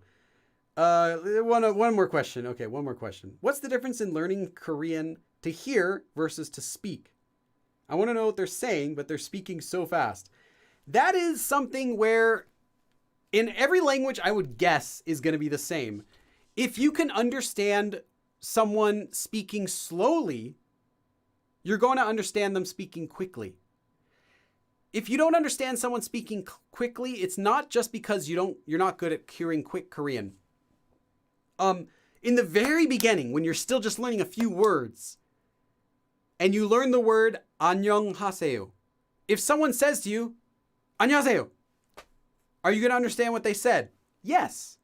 One more question. Okay, one more question. What's the difference in learning Korean to hear versus to speak? I want to know what they're saying, but they're speaking so fast. That is something where in every language I would guess is going to be the same. If you can understand someone speaking slowly, you're going to understand them speaking quickly. If you don't understand someone speaking quickly, it's not just because you're not good at hearing quick Korean. In the very beginning, when you're still just learning a few words, and you learn the word 안녕하세요. If someone says to you, 안녕하세요, are you going to understand what they said? Yes.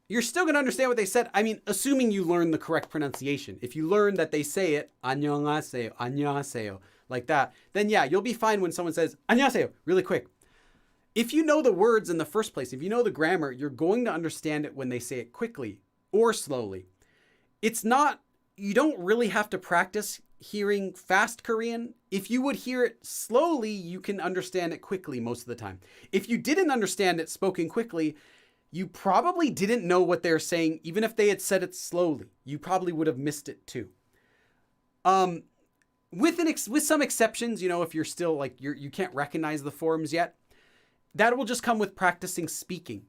You're still going to understand what they said. I mean, assuming you learn the correct pronunciation. If you learn that they say it, 안녕하세요, 안녕하세요, like that, then yeah, you'll be fine when someone says 안녕하세요 really quick. If you know the words in the first place, if you know the grammar, you're going to understand it when they say it quickly or slowly. You don't really have to practice hearing fast Korean. If you would hear it slowly, you can understand it quickly most of the time. If you didn't understand it spoken quickly, you probably didn't know what they're saying. Even if they had said it slowly, you probably would have missed it too. With some exceptions, if you're still like, you can't recognize the forms yet, that will just come with practicing speaking.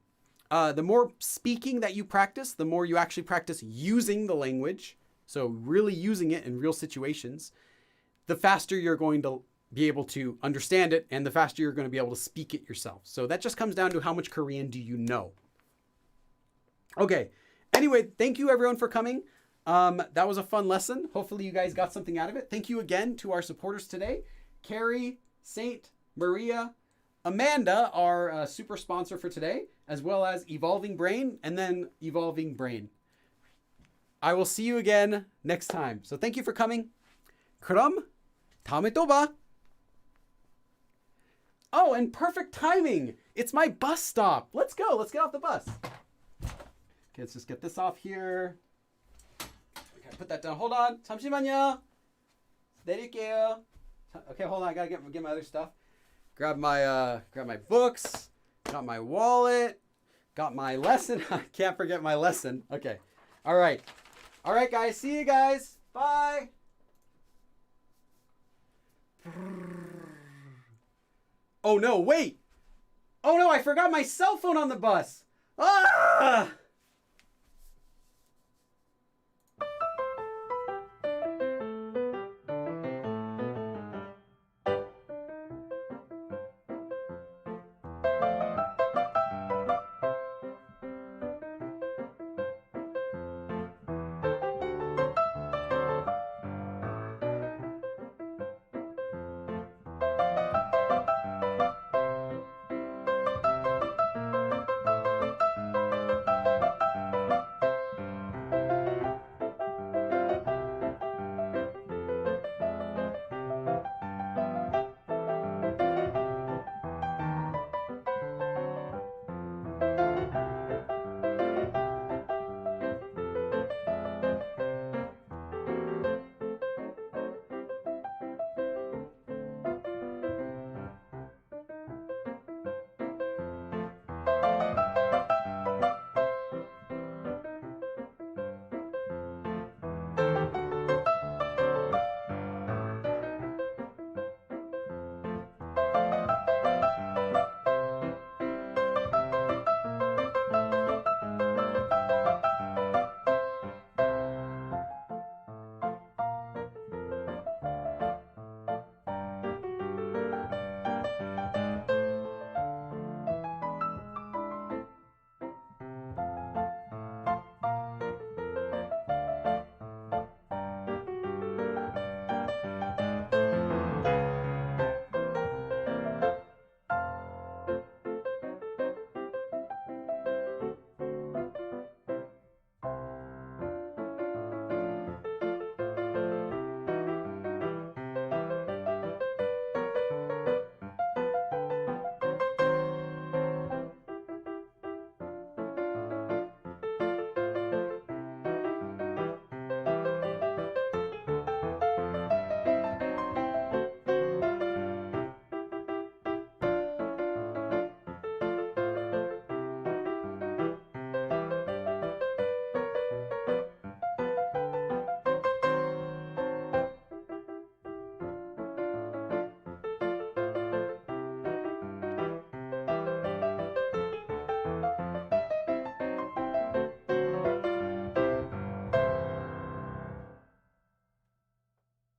The more speaking that you practice, the more you actually practice using the language. So really using it in real situations, the faster you're going to be able to understand it and the faster you're going to be able to speak it yourself. So that just comes down to how much Korean do you know. Okay. Anyway, thank you everyone for coming. That was a fun lesson. Hopefully you guys got something out of it. Thank you again to our supporters today. Carrie, Saint, Maria, Amanda, our super sponsor for today, as well as Evolving Brain and then Evolving Brain. I will see you again next time. So thank you for coming. 그럼 다음에 또 봐. Oh, and perfect timing. It's my bus stop. Let's go. Let's get off the bus. Okay, let's just get this off here. Okay, put that down. Hold on. 잠시만요. 내릴게요. Okay, hold on. I gotta get my other stuff. Grab my books. Got my wallet. Got my lesson. I can't forget my lesson. Okay. All right. All right, guys. See you guys. Bye. Oh no, wait. Oh no, I forgot my cell phone on the bus. Ah!